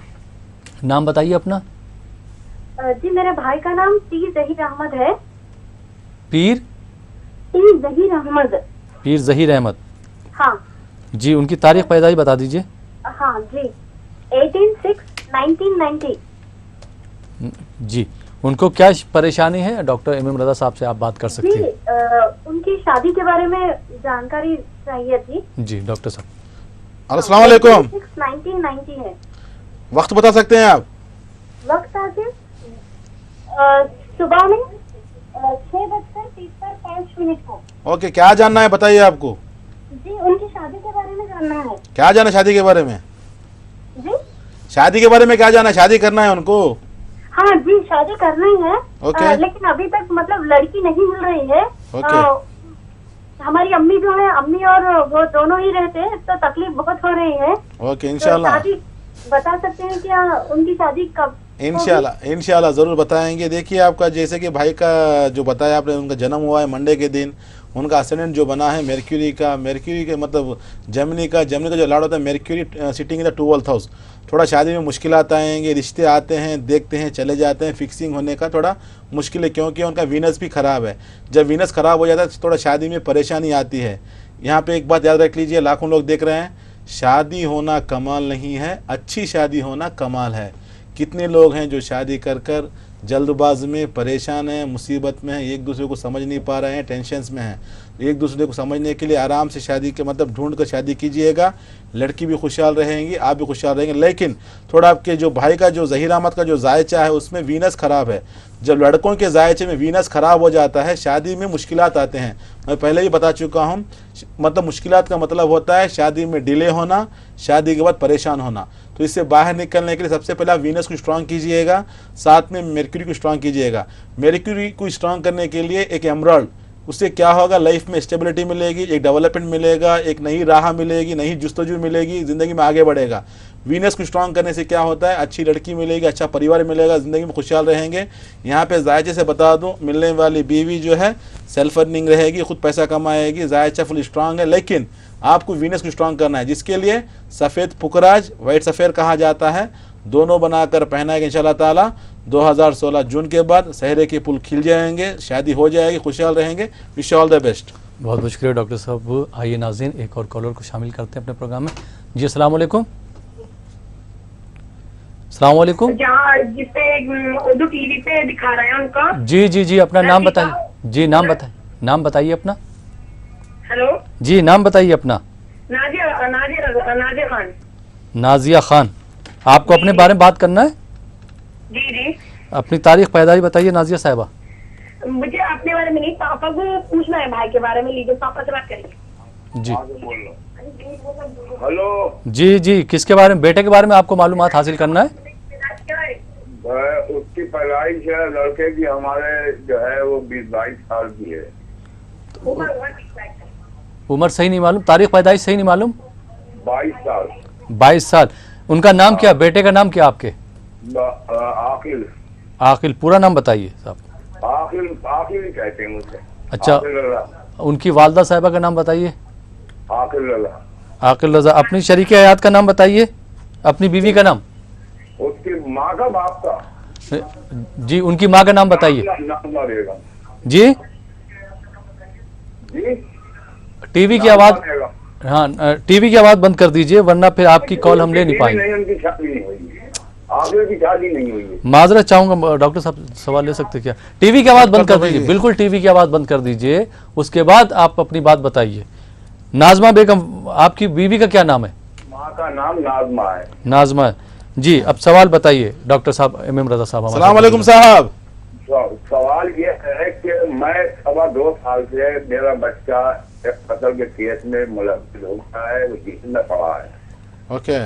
नाम बताइए अपना।
जी मेरे भाई का नाम पीर ज़हीर अहमद है।
पीर
ज़हीर अहमद।
पीर ज़हीर अहमद।
हाँ
जी, उनकी तारीख पैदाइश बता दीजिए।
हाँ जी, 18/6/1990।
जी, उनको क्या परेशानी है? डॉक्टर इमाम रज़ा साहब से आप बात कर सकती
जी
हैं।
उनकी शादी के बारे में जानकारी चाहिए थी।
जी डॉक्टर साहब।
अस्सलाम वालेकुम।
1990 है।
वक्त बता सकते हैं आप?
वक्त आके सुबह में 6:53 को।
ओके, क्या जानना है बताइए आपको?
जी, उनकी शादी के बारे में जानना है।
क्या जाना शादी के बारे में?
जी,
शादी के बारे में क्या जाना? शादी करना है उनको?
हाँ जी, शादी करना ही है।
ओके।
लेकिन अभी तक मतलब लड़की नहीं मिल रही है।
ओके।
हमारी अम्मी जो है, अम्मी और वो दोनों ही रहते हैं, तो तकलीफ बहुत हो रही है।
ओके,
तो
इंशाल्लाह
शादी बता सकते हैं क्या उनकी शादी कब?
इंशाल्लाह ज़रूर बताएंगे। देखिए, आपका जैसे कि भाई का जो बताया आपने, उनका जन्म हुआ है मंडे के दिन, उनका असेंडेंट जो बना है मर्क्यूरी के मतलब जमिनी का जो लॉर्ड होता है mercury sitting in the 12th house. थोड़ा शादी में मुश्किलात आएंगे, रिश्ते आते हैं, देखते हैं, चले जाते हैं, फिक्सिंग होने का थोड़ा मुश्किल है, क्योंकि उनका वीनस भी ख़राब है। जब वीनस ख़राब हो जाता है तो थोड़ा शादी में परेशानी आती है। यहाँ पे एक बात याद रख लीजिए, लाखों लोग देख रहे हैं, शादी होना कमाल नहीं है, अच्छी शादी होना कमाल है। कितने लोग हैं जो शादी कर जल्दबाज में परेशान हैं, मुसीबत में हैं, एक दूसरे को समझ नहीं पा रहे हैं, टेंशन्स में हैं। एक दूसरे को समझने के लिए आराम से शादी के मतलब ढूंढ कर शादी कीजिएगा। लड़की भी खुशहाल रहेंगी, आप भी खुशहाल रहेंगे। लेकिन थोड़ा आपके जो भाई का जो ज़हीर अहमद का जो जायचा है उसमें वीनस ख़राब है। जब लड़कों के जायचे में वीनस ख़राब हो जाता है, शादी में मुश्किलात आते हैं। मैं पहले ही बता चुका हूँ, मतलब मुश्किलात का मतलब होता है शादी में डिले होना, शादी के बाद परेशान होना। तो इससे बाहर निकलने के लिए सबसे पहले आप वीनस को स्ट्रांग कीजिएगा, साथ में मर्क्यूरी को स्ट्रांग कीजिएगा। मर्क्यूरी को स्ट्रांग करने के लिए एक एमराल्ड, उससे क्या होगा, लाइफ में स्टेबिलिटी मिलेगी, एक डेवलपमेंट मिलेगा, एक नई राह मिलेगी, नई जुस्तजू मिलेगी, ज़िंदगी में आगे बढ़ेगा। वीनस को स्ट्रांग करने से क्या होता है, अच्छी लड़की मिलेगी, अच्छा परिवार मिलेगा, ज़िंदगी में खुशहाल रहेंगे। यहाँ पे जायचे से बता दूँ, मिलने वाली बीवी जो है सेल्फ अर्निंग रहेगी, खुद पैसा कमाएगी, जायचा फुल स्ट्रांग है। लेकिन आपको वीनस को स्ट्रांग करना है, जिसके लिए सफ़ेद पुकराज, वाइट सफ़ेद कहा जाता है, दोनों बनाकर पहनाएंगे इंशाल्लाह ताला। 2016 जून के बाद सहरे के पुल खिल जाएंगे, शादी हो जाएगी, खुशहाल रहेंगे। Wish all the best.
बहुत बहुत शुक्रिया डॉक्टर साहब। आइए नाज़रीन, एक और कॉलर को शामिल करते हैं अपने प्रोग्राम में। जी, अस्सलाम वालेकुम। अस्सलाम वालेकुम।
जहाँ जिसपे उर्दू टीवी पे दिखा रहे हैं उनका।
जी, अपना नाम बताइए। जी, नाम बताइए अपना।
हेलो
जी, नाम बताइए अपना।
नाजिया खान।
नाजिया खान, आपको अपने बारे में बात करना है?
जी,
अपनी तारीख पैदाइश बताइए नाजिया साहिबा।
मुझे अपने बारे में नहीं, पापा को पूछना है, भाई के बारे में। लीजिए, पापा से बात करिए।
जी,
हेलो।
जी, किसके बारे में? बेटे के बारे में आपको मालूमात हासिल करना है?
उसकी पैदाइश है लड़के की, हमारे जो है वो 20-22 साल की है।
उम्र सही नहीं मालूम, तारीख पैदाइश सही नहीं मालूम।
22 साल।
22 साल। उनका नाम क्या, बेटे का नाम क्या आपके?
आकिल।
आकिल, पूरा नाम बताइए साहब।
आकिल कहते हैं मुझे।
अच्छा, उनकी वालदा साहिबा का नाम बताइए। आकिल रजा। अपनी शरीक हयात का नाम बताइए, अपनी बीवी का नाम।
उसकी माँ का, बाप का।
जी, उनकी माँ का नाम बताइए। जी, टीवी की आवाज, हाँ, टीवी की आवाज बंद कर दीजिए, वरना फिर आपकी कॉल हम ले नहीं पाएंगे।
उनकी शादी नहीं हुई है, आगे की शादी नहीं हुई है।
माजरत चाहूंगा, डॉक्टर साहब सवाल ले सकते क्या? टीवी की आवाज बंद कर दीजिए, बिल्कुल टीवी की आवाज बंद कर दीजिए, उसके बाद आप अपनी बात बताइए। नाजमा बेगम, आपकी बीवी का क्या नाम है?
माँ का नाम नाजमा है।
नाजमा। जी, अब सवाल बताइए डॉक्टर साहब, एम रजा साहब।
अस्सलाम वालेकुम साहब।
सवाल ये है कि मैं 2.25 साल से मेरा बच्चा एक कत्ल के केस में मुलव्विस हो गया है, वो जेल में पड़ा है।
ओके।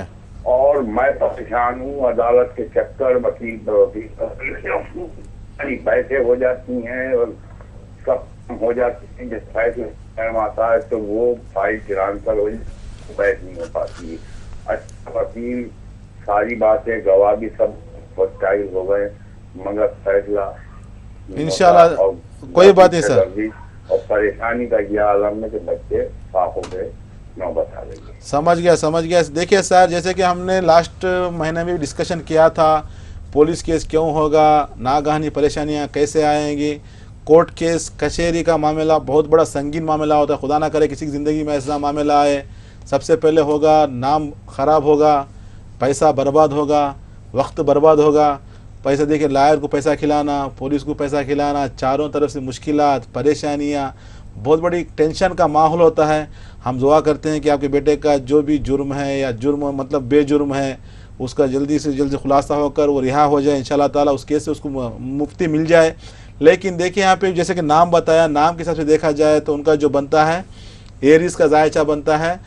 और मैं परेशान हूँ, अदालत के चक्कर, वकील पैसे हो जाती हैं और सब हो जाती हैं। जिस फैसले टाइम आता है तो वो फाइल ट्रांसफर हो बैठ नहीं हो पाती। अच्छा वकील, सारी बातें, गवाह भी सब हॉस्टाइल हो गए, मगर फैसला
इंशाल्लाह कोई बात नहीं सर।
और परेशानी का यह आलम है कि बच्चे साफ हो गए, नौबत आ गई।
समझ गया। देखिए सर, जैसे कि हमने लास्ट महीने में भी डिस्कशन किया था, पुलिस केस क्यों होगा, नागहानी परेशानियां कैसे आएंगी, कोर्ट केस, कचहरी का मामला बहुत बड़ा संगीन मामला होता है। खुदा ना करे किसी की ज़िंदगी में ऐसा मामला आए, सबसे पहले होगा नाम ख़राब होगा, पैसा बर्बाद होगा, वक्त बर्बाद होगा। पैसा देखिए, लायर को पैसा खिलाना, पुलिस को पैसा खिलाना, चारों तरफ से मुश्किलात, परेशानियाँ, बहुत बड़ी टेंशन का माहौल होता है। हम दुआ करते हैं कि आपके बेटे का जो भी जुर्म है या जुर्म मतलब बेजुर्म है, उसका जल्दी से जल्दी खुलासा होकर वो रिहा हो जाए इंशाल्लाह ताला, उस केस से उसको मुफ्ती मिल जाए। लेकिन देखिए यहाँ पे जैसे कि नाम बताया, नाम के हिसाब से देखा जाए तो उनका जो बनता है एरीज का जायचा बनता है,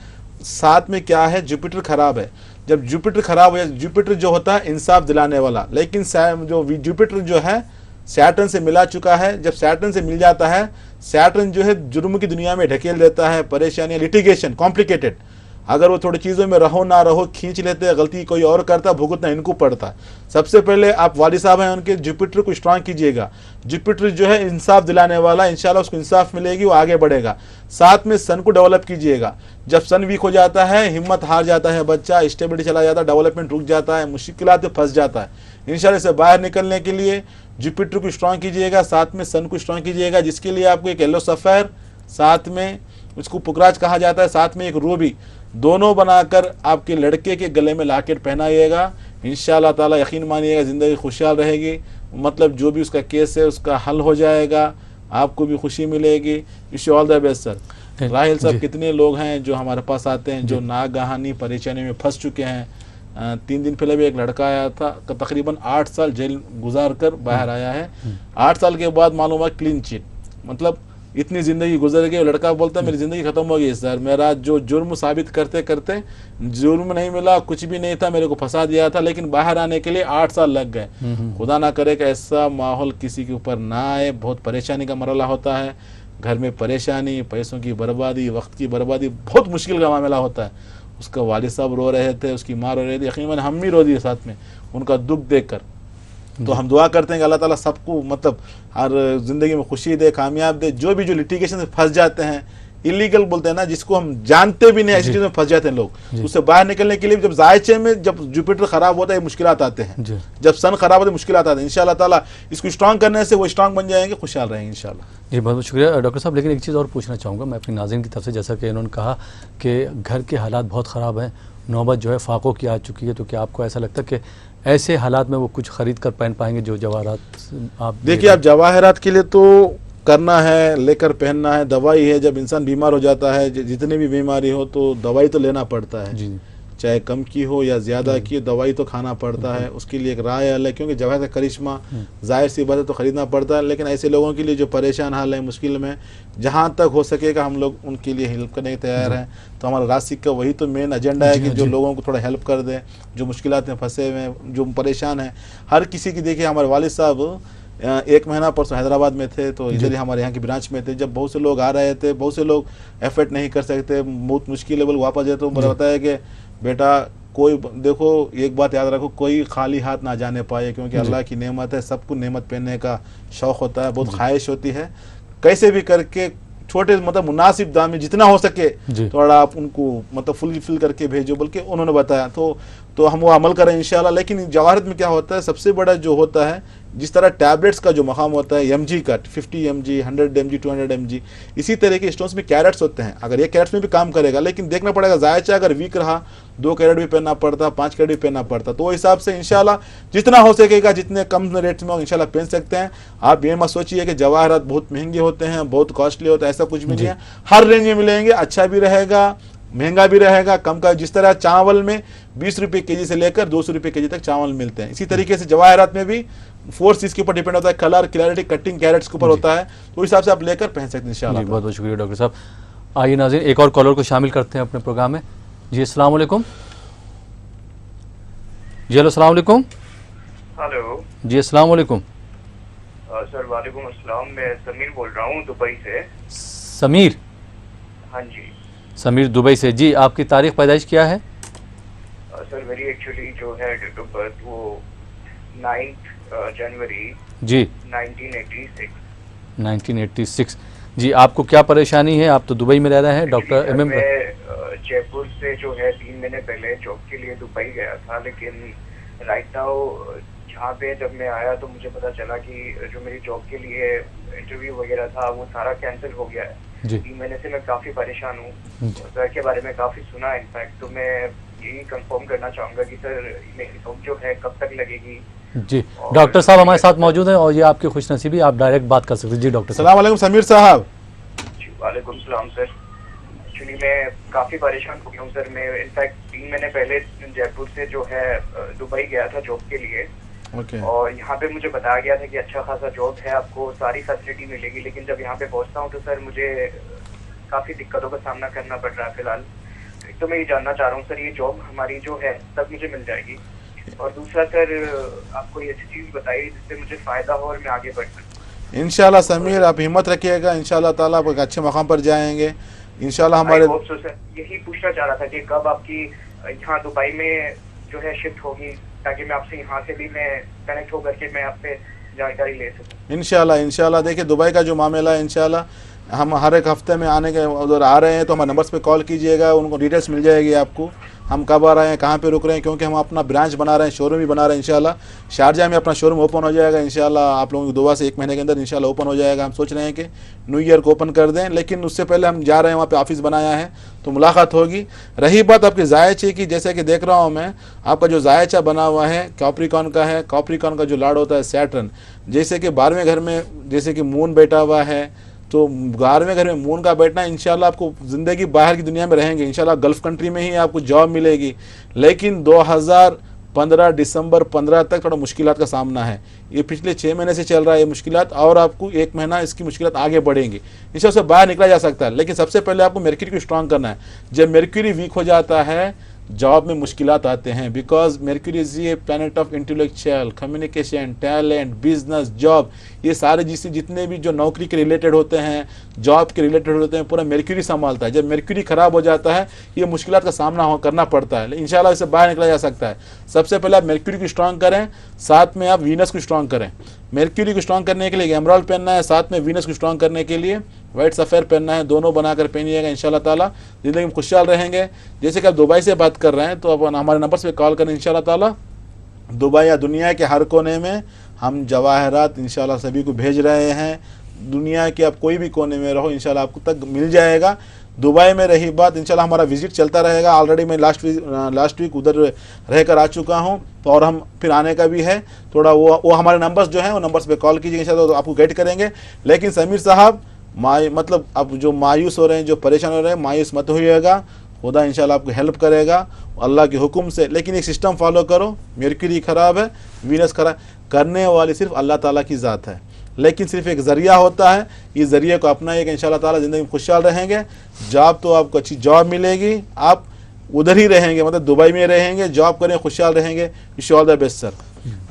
साथ में क्या है जुपिटर खराब है। जब जुपिटर खराब हो जाए, जुपिटर जो होता है इंसाफ दिलाने वाला, लेकिन जो जुपिटर जो है सैटर्न से मिला चुका है। जब सैटर्न से मिल जाता है, सैटर्न जो है जुर्म की दुनिया में ढकेल देता है, परेशानी, लिटिगेशन, कॉम्प्लिकेटेड। अगर वो थोड़ी चीज़ों में रहो ना रहो खींच लेते हैं, गलती कोई और करता, भुगतना इनको पड़ता है। सबसे पहले आप वालिद साहब हैं उनके, जुपिटर को स्ट्रांग कीजिएगा। जुपिटर जो है इंसाफ दिलाने वाला, इंशाल्लाह उसको इंसाफ मिलेगी, वो आगे बढ़ेगा। साथ में सन को डेवलप कीजिएगा। जब सन वीक हो जाता है, हिम्मत हार जाता है बच्चा, स्टेबिलिटी चला जाता है, डेवलपमेंट रुक जाता है, मुश्किलात में फंस जाता है। इंशाल्लाह से बाहर निकलने के लिए जुपिटर को स्ट्रांग कीजिएगा, साथ में सन को स्ट्रांग कीजिएगा, जिसके लिए आपको एक येलो सफ़ेर, साथ में उसको पुकराज कहा जाता है, साथ में एक रूबी, दोनों बनाकर आपके लड़के के गले में लॉकेट पहनाइएगा। इंशाल्लाह ताला यकीन मानिएगा ज़िंदगी खुशहाल रहेगी। मतलब जो भी उसका केस है उसका हल हो जाएगा, आपको भी खुशी मिलेगी। Wish you all the best sir. Rahil साहब, कितने लोग हैं जो हमारे पास आते हैं जो नागहानी परेशानी में फंस चुके हैं। 3 दिन पहले भी एक लड़का आया था, तकरीबन 8 साल जेल गुजार कर बाहर आया है। 8 साल के बाद मालूम हुआ क्लीन चिट, मतलब इतनी ज़िंदगी गुजर गई। लड़का बोलता है मेरी ज़िंदगी ख़त्म हो गई सर, मेरा जो जुर्म साबित करते करते जुर्म नहीं मिला, कुछ भी नहीं था, मेरे को फंसा दिया था, लेकिन बाहर आने के लिए 8 साल लग गए। खुदा ना करे कि ऐसा माहौल किसी के ऊपर ना आए। बहुत परेशानी का मरला होता है, घर में परेशानी, पैसों की बर्बादी, वक्त की बर्बादी, बहुत मुश्किल का मामला होता है। उसका वालिद साहब रो रहे थे, उसकी माँ रो रही थी, यकीनन हम भी रो दिए साथ में उनका दुख देख कर। तो हम दुआ करते हैं कि अल्लाह ताला सबको मतलब हर ज़िंदगी में खुशी दे, कामयाब दे। जो भी जो लिटिगेशन से फंस जाते हैं, इलीगल बोलते हैं ना, जिसको हम जानते भी नहीं, ऐसी चीज़ में फंस जाते हैं लोग, उससे बाहर निकलने के लिए जब जायचे में जब जुपिटर खराब होता है मुश्किलात आते हैं, जब सन खराब होता है मुश्किलात आते हैं। इंशाल्लाह ताला इसको स्ट्रांग करने से वो स्ट्रांग बन जाएंगे, खुशहाल रहेंगे इंशाल्लाह।
जी बहुत बहुत शुक्रिया डॉक्टर साहब। लेकिन एक चीज़ और पूछना चाहूँगा मैं अपनी नाज़रीन की तरफ से, जैसा कि इन्होंने कहा कि घर के हालात बहुत ख़राब हैं, नौबत जो है फाकों की आ चुकी है, तो क्या आपको ऐसा लगता है कि ऐसे हालात में वो कुछ ख़रीद कर पहन पाएंगे जो जवाहरात आप
देखिए, आप जवाहरात के लिए तो करना है, लेकर पहनना है, दवाई है। जब इंसान बीमार हो जाता है, जितनी भी बीमारी हो तो दवाई तो लेना पड़ता है
जी,
चाहे कम की हो या ज़्यादा की, दवाई तो खाना पड़ता है। उसके लिए एक राय हल है, क्योंकि जवाहर का करिश्मा जाहिर सी बात है तो ख़रीदना पड़ता है। लेकिन ऐसे लोगों के लिए जो परेशान हाल है, मुश्किल में, जहाँ तक हो सकेगा हम लोग उनके लिए हेल्प करने के तैयार हैं। तो हमारा राशिक का वही तो मेन एजेंडा है कि जो लोगों को थोड़ा हेल्प कर दें, जो मुश्किलात में फंसे हुए हैं, जो परेशान हैं, हर किसी की। देखिए हमारे वालिद साहब 1 महीना परसों हैदराबाद में थे, तो इधर ही हमारे यहाँ की ब्रांच में थे। जब बहुत से लोग आ रहे थे, बहुत से लोग एफर्ट नहीं कर सकते, बहुत मुश्किल है, बोल वापस जाए, तो मुझे बताया कि बेटा कोई देखो एक बात याद रखो, कोई खाली हाथ ना जाने पाए, क्योंकि अल्लाह की नेमत है, सबको नेमत पहनने का शौक़ होता है, बहुत ख्वाहिश होती है। कैसे भी करके छोटे मतलब मुनासिब दाम में जितना हो सके थोड़ा आप उनको मतलब फुलफिल करके भेजो, बल्कि उन्होंने बताया तो हम वो अमल करें इंशाल्लाह। लेकिन जवाहरत में क्या होता है, सबसे बड़ा जो होता है, जिस तरह टैबलेट्स का जो मकाम होता है mg का 50 mg 100 mg 200 mg, इसी तरह के स्टोन्स में कैरेट्स होते हैं। अगर ये कैरेट्स में भी काम करेगा, लेकिन देखना पड़ेगा जायचा अगर वीक रहा 2 कैरेट भी पहनना पड़ता, 5 कैरेट भी पहनना पड़ता। तो वो हिसाब से इंशाल्लाह जितना हो सकेगा, जितने कम रेट्स में इंशाल्लाह पहन सकते हैं। आप ये मत सोचिए कि जवाहरात बहुत महंगे होते हैं, बहुत कॉस्टली होता है, ऐसा कुछ भी नहीं है। हर रेंज में मिलेंगे, अच्छा भी रहेगा, महंगा भी रहेगा, कम का। जिस तरह चावल में 20 रुपये केजी से लेकर 200 रुपये केजी तक चावल मिलते हैं, इसी तरीके से जवाहरात में भी 4 चीज़ के ऊपर डिपेंड होता है, कलर, क्लैरिटी, कटिंग, कैरेट्स के ऊपर होता है। तो हिसाब से आप लेकर पहन सकते हैं इंशाल्लाह।
बहुत बहुत शुक्रिया डॉक्टर साहब। आइए नाज़रीन, एक और कॉलर को शामिल करते हैं अपने प्रोग्राम में। जी अस्सलाम वालेकुम। जी हेलो, अस्सलाम वालेकुम।
हेलो
जी अस्सलाम वालेकुम।
सर वालेकुम अस्सलाम, मैं समीर बोल रहा हूँ दुबई से।
समीर?
हाँ जी
समीर दुबई से। जी आपकी तारीख पैदाइश क्या है?
सर मेरी एक्चुअली जो है डेट ऑफ बर्थ वो 9 जनवरी
जी
1986।
1986। जी आपको क्या परेशानी है? आप तो दुबई में रह रहे हैं। डॉक्टर एमएम,
मैं जयपुर से जो है 3 महीने पहले जॉब के लिए दुबई गया था, लेकिन राइट नाउ जहाँ पे जब मैं आया तो मुझे पता चला कि जो मेरी जॉब के लिए इंटरव्यू वगैरह था वो सारा कैंसिल हो गया है। 3 महीने से मैं काफ़ी परेशान हूँ, सर के बारे में काफ़ी सुना है इनफैक्ट। तो मैं यही कंफर्म करना चाहूँगा कि सर मेरी जॉब जो है कब तक लगेगी।
जी डॉक्टर साहब हमारे साथ मौजूद हैं और ये आपकी खुशनसीबी, आप डायरेक्ट बात कर सकते हैं। जी डॉक्टर
सलाम वालेकुम समीर साहब।
वालेकुम सलाम सर। एक्चुअली मैं काफ़ी परेशान हो गया हूँ सर। मैं इनफैक्ट 3 महीने पहले जयपुर से जो है दुबई गया था जॉब के लिए। और यहाँ पे मुझे बताया गया था कि अच्छा खासा जॉब है, आपको सारी फैसिलिटी मिलेगी, लेकिन जब यहाँ पे पहुँचता हूँ तो सर मुझे काफ़ी दिक्कतों का सामना करना पड़ रहा है फिलहाल। एक तो मैं ये जानना चाह रहा हूँ सर, ये जॉब हमारी जो है तब मुझे मिल जाएगी, और दूसरा सर आपको ये अच्छी चीज़ बताइए जिससे मुझे फ़ायदा हो और मैं आगे बढ़ सकूँ।
इंशाल्लाह समीर, आप हिम्मत रखिएगा, इंशाल्लाह ताला आप एक अच्छे मकाम पर जाएंगे इंशाल्लाह। हमारे
सर यही पूछना चाह रहा था कि कब आपकी यहाँ दुबई में जो है शिफ्ट होगी, ताकि मैं आपसे यहाँ से भी मैं कनेक्ट होकर के मैं आप पे जानकारी ले सकूँ।
इंशाल्लाह देखिए दुबई का जो मामला है इंशाल्लाह हम हर एक हफ्ते में आने के उधर आ रहे हैं, तो हमारे नंबर्स पे कॉल कीजिएगा, उनको डिटेल्स मिल जाएगी आपको, हम कब आ रहे हैं, कहाँ पे रुक रहे हैं, क्योंकि हम अपना ब्रांच बना रहे हैं, शोरूम भी बना रहे हैं। इंशाल्लाह शारजा में अपना शोरूम ओपन हो जाएगा इंशाल्लाह, आप लोगों की दुआ से 1 महीने के अंदर इंशाल्लाह ओपन हो जाएगा। हम सोच रहे हैं कि न्यू ईयर को ओपन कर दें, लेकिन उससे पहले हम जा रहे हैं, वहाँ पे ऑफिस बनाया है, तो मुलाकात होगी। रही बात आपके जायचे की, जैसे कि देख रहा हूँ मैं आपका जो जायचा बना हुआ है कैप्रिकॉर्न का है, कैप्रिकॉर्न का जो लॉर्ड होता है सैटर्न, जैसे कि 12वें घर में जैसे कि मून बैठा हुआ है, तो 12वें घर में मून का बैठना इंशाल्लाह आपको ज़िंदगी बाहर की दुनिया में रहेंगे इंशाल्लाह, गल्फ़ कंट्री में ही आपको जॉब मिलेगी, लेकिन 2015 दिसंबर 15 तक थोड़ा मुश्किलात का सामना है। ये पिछले 6 महीने से चल रहा है ये मुश्किलात, और आपको 1 महीना इसकी मुश्किलात आगे बढ़ेंगी इंशाल्लाह, से बाहर निकला जा सकता है। लेकिन सबसे पहले आपको मर्क्यूरी को स्ट्रॉन्ग करना है। जब मर्क्यूरी वीक हो जाता है जॉब में मुश्किलात आते हैं, because mercury is a planet of intellectual communication, talent, business, job, ये सारे जितने भी जो नौकरी के रिलेटेड होते हैं, जॉब के रिलेटेड होते हैं, पूरा मर्क्यूरी संभालता है। जब मर्क्यूरी खराब हो जाता है ये मुश्किलात का सामना करना पड़ता है, इंशाल्लाह इससे बाहर निकला जा सकता है। सबसे पहले आप मर्क्यूरी को स्ट्रॉन्ग करें, साथ में आप वीनस को स्ट्रॉन्ग करें। मर्क्यूरी को स्ट्रॉन्ग करने के लिए एमराल्ड पहनना है, साथ में वीनस को स्ट्रॉन्ग करने के लिए वाइट सफ़ेयर पहनना है, दोनों बनाकर पहनिएगा इंशाल्लाह ताला, ज़िंदगी में खुशहाल रहेंगे। जैसे कि आप दुबई से बात कर रहे हैं तो अब हमारे नंबर पे कॉल करें इंशाल्लाह ताला। दुबई या दुनिया के हर कोने में हम जवाहरात इंशाल्लाह सभी को भेज रहे हैं, दुनिया के आप कोई भी कोने में रहो इंशाल्लाह आपको तक मिल जाएगा। दुबई में रही बात, इंशाल्लाह हमारा विजिट चलता रहेगा। ऑलरेडी मैं लास्ट वीक उधर रहकर आ चुका हूं, तो और हम फिर आने का भी है थोड़ा। वो हमारे नंबर्स जो हैं वो नंबर्स पे कॉल कीजिए इंशाल्लाह, तो आपको गाइड करेंगे। लेकिन समीर साहब मतलब आप जो मायूस हो रहे हैं, जो परेशान हो रहे हैं, मायूस मत होइएगा, खुदा इंशाल्लाह आपको हेल्प करेगा अल्लाह के हुक्म से। लेकिन एक सिस्टम फॉलो करो, मर्क्यूरी ख़राब है, वीनस खराब, करने वाली सिर्फ अल्लाह ताला की ज़ात है, लेकिन सिर्फ एक ज़रिया होता है, इस ज़रिए को अपनाइएगा इंशाल्लाह ताला, ज़िंदगी में खुशहाल रहेंगे। जॉब तो आपको अच्छी जॉब मिलेगी, आप उधर ही रहेंगे, मतलब दुबई में रहेंगे, जॉब करें, खुशहाल रहेंगे। Wish all the best sir.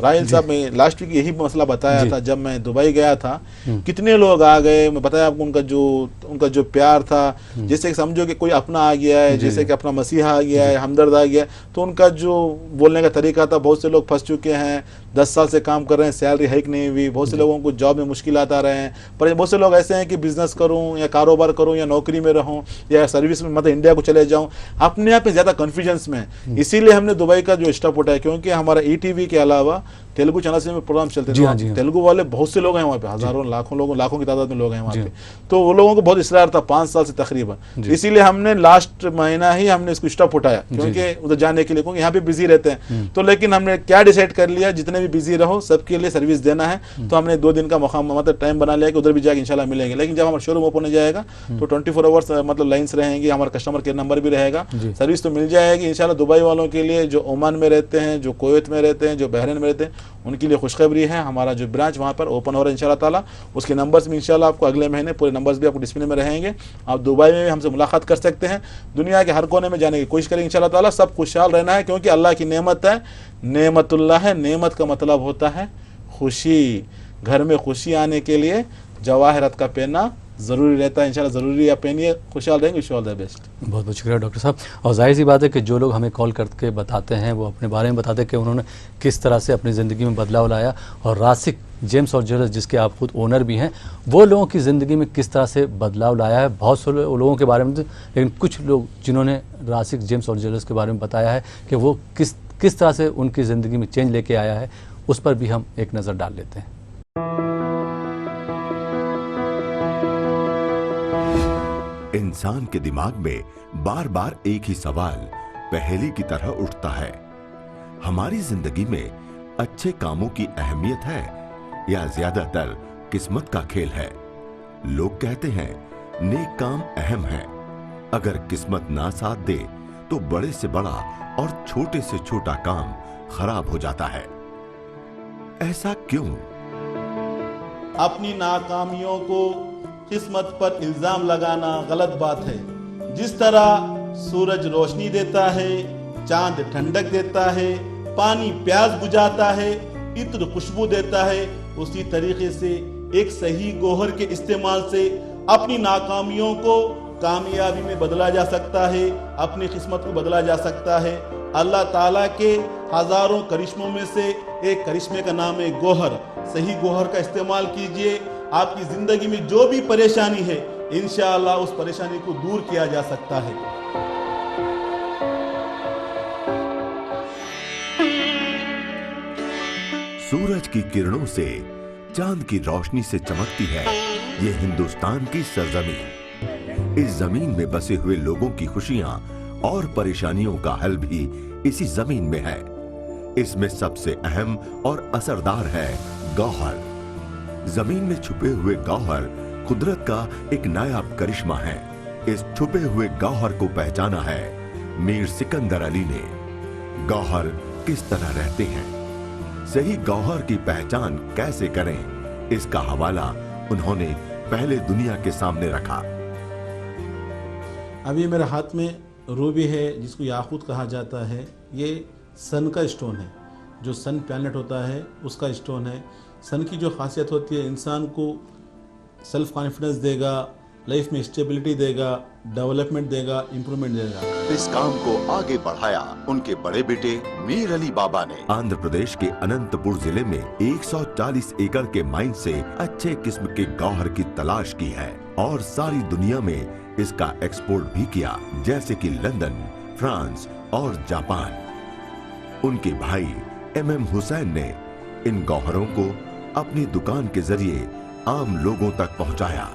Rahil साहब, मैं लास्ट वीक यही मसला बताया था जब मैं दुबई गया था, कितने लोग आ गए, मैं बताया आपको उनका जो प्यार था, जैसे कि समझो कि कोई अपना आ गया है, जैसे कि अपना मसीहा आ गया है, हमदर्द आ गया, तो उनका जो बोलने का तरीका था। बहुत से लोग फंस चुके हैं, 10 साल से काम कर रहे हैं, सैलरी हाइक नहीं हुई, बहुत से लोगों को जॉब में मुश्किलात आ रहे हैं, पर बहुत से लोग ऐसे हैं कि बिजनेस करूं या कारोबार करूं या नौकरी में रहूं या सर्विस में, मतलब इंडिया को चले जाऊं, अपने आप में ज़्यादा कन्फ्यूजन्स में। इसीलिए हमने दुबई का जो स्टाफ उठाया, क्योंकि हमारा ETV के अलावा तेलुगु चैनल से प्रोग्राम चलते थे, तेलुगु वाले बहुत से लोग हैं वहाँ पे, हजारों लाखों की तादाद में लोग हैं वहाँ पे, तो वो लोगों को बहुत इसरार था 5 साल से तकरीबन। इसीलिए हमने लास्ट महीना ही हमने इसको स्टॉप उठाया, क्योंकि उधर जाने के लिए, क्योंकि यहाँ पे बिजी रहते हैं। तो लेकिन हमने क्या डिसाइड कर लिया, जितने भी बिजी रहो सबके लिए सर्विस देना है, तो हमने 2 दिन का मकाम मतलब टाइम बना लिया कि उधर भी जाके इंशाल्लाह मिलेंगे। लेकिन जब हमारा शोरूम ओपन हो जाएगा तो 24 आवर्स मतलब लाइन्स रहेंगी, हमारा कस्टमर केयर नंबर भी रहेगा, सर्विस तो मिल जाएगी इंशाल्लाह। दुबई वालों के लिए जो ओमान में रहते हैं, जो कुवैत में रहते हैं, जो बहरीन में रहते हैं, उनके लिए खुशखबरी है, हमारा जो ब्रांच वहाँ पर ओपन हो रहा है इंशाल्लाह ताला। उसके नंबर्स भी इंशाल्लाह आपको अगले महीने पूरे नंबर्स भी आपको डिस्प्ले में रहेंगे। आप दुबई में भी हमसे मुलाकात कर सकते हैं, दुनिया के हर कोने में जाने की कोशिश करेंगे इंशाल्लाह ताला। सब खुशहाल रहना है, क्योंकि अल्लाह की नेमत है, नेमतुल्लाह है, नेमत का मतलब होता है खुशी। घर में खुशी आने के लिए जवाहरात का पहनना ज़रूरी रहता है, इंशाल्लाह ज़रूरी है, पहनिए, खुशहाल रहेंगे। Wish all the best.
बहुत बहुत शुक्रिया डॉक्टर साहब। और जाहिर सी बात है कि जो लोग हमें कॉल करके बताते हैं, वो अपने बारे में बताते हैं कि उन्होंने किस तरह से अपनी ज़िंदगी में बदलाव लाया, और रासिक जेम्स और ज्वेलर्स जिसके आप खुद ओनर भी हैं, वो लोगों की ज़िंदगी में किस तरह से बदलाव लाया है। बहुत से लोगों के बारे में, लेकिन कुछ लोग जिन्होंने रासिक जेम्स और ज्वेलर्स के बारे में बताया है कि वो किस तरह से उनकी ज़िंदगी में चेंज लेके आया है, उस पर भी हम एक नज़र डाल लेते हैं।
इंसान के दिमाग में बार बार एक ही सवाल पहेली की तरह उठता है, हमारी जिंदगी में अच्छे कामों की अहमियत है या ज्यादातर किस्मत का खेल है। लोग कहते हैं नेक काम अहम है, अगर किस्मत ना साथ दे तो बड़े से बड़ा और छोटे से छोटा काम खराब हो जाता है। ऐसा क्यों?
अपनी नाकामियों को किस्मत पर इल्जाम लगाना गलत बात है। जिस तरह सूरज रोशनी देता है, चांद ठंडक देता है, पानी प्यास बुझाता है, इत्र खुशबू देता है, उसी तरीके से एक सही गोहर के इस्तेमाल से अपनी नाकामियों को कामयाबी में बदला जा सकता है, अपनी किस्मत को बदला जा सकता है। अल्लाह ताला के हजारों करिश्मों में से एक करिश्मे का नाम है गोहर। सही गोहर का इस्तेमाल कीजिए, आपकी जिंदगी में जो भी परेशानी है इंशाअल्लाह उस परेशानी को दूर किया जा सकता है।
सूरज की किरणों से, चांद की रोशनी से चमकती है ये हिंदुस्तान की सरजमीन। इस जमीन में बसे हुए लोगों की खुशियां और परेशानियों का हल भी इसी जमीन में है। इसमें सबसे अहम और असरदार है गौहर। जमीन में छुपे हुए गौहर कुदरत का एक नायाब करिश्मा है। इस छुपे हुए गौहर को पहचाना है मीर सिकंदर अली ने। गौहर किस तरह रहते हैं, सही गौहर की पहचान कैसे करें, इसका हवाला उन्होंने पहले दुनिया के सामने रखा।
अभी मेरे हाथ में रूबी है जिसको याकूत कहा जाता है। ये सन का स्टोन है, जो सन प्लैनेट होता है उसका स्टोन है। सन की जो खासियत होती है इंसान को सेल्फ कॉन्फिडेंस देगा, लाइफ में स्टेबिलिटी देगा, डेवलपमेंट देगा, इंप्रूवमेंट देगा।
इस काम को आगे बढ़ाया उनके बड़े बेटे मीर अली बाबा ने। आंध्र प्रदेश के अनंतपुर जिले में 140 एकड़ के माइन से अच्छे किस्म के गौहर की तलाश की है और सारी दुनिया में इसका एक्सपोर्ट भी किया, जैसे कि लंदन, फ्रांस और जापान। उनके भाई MM हुसैन ने इन गौहरों को अपनी दुकान के जरिए आम लोगों तक पहुंचाया।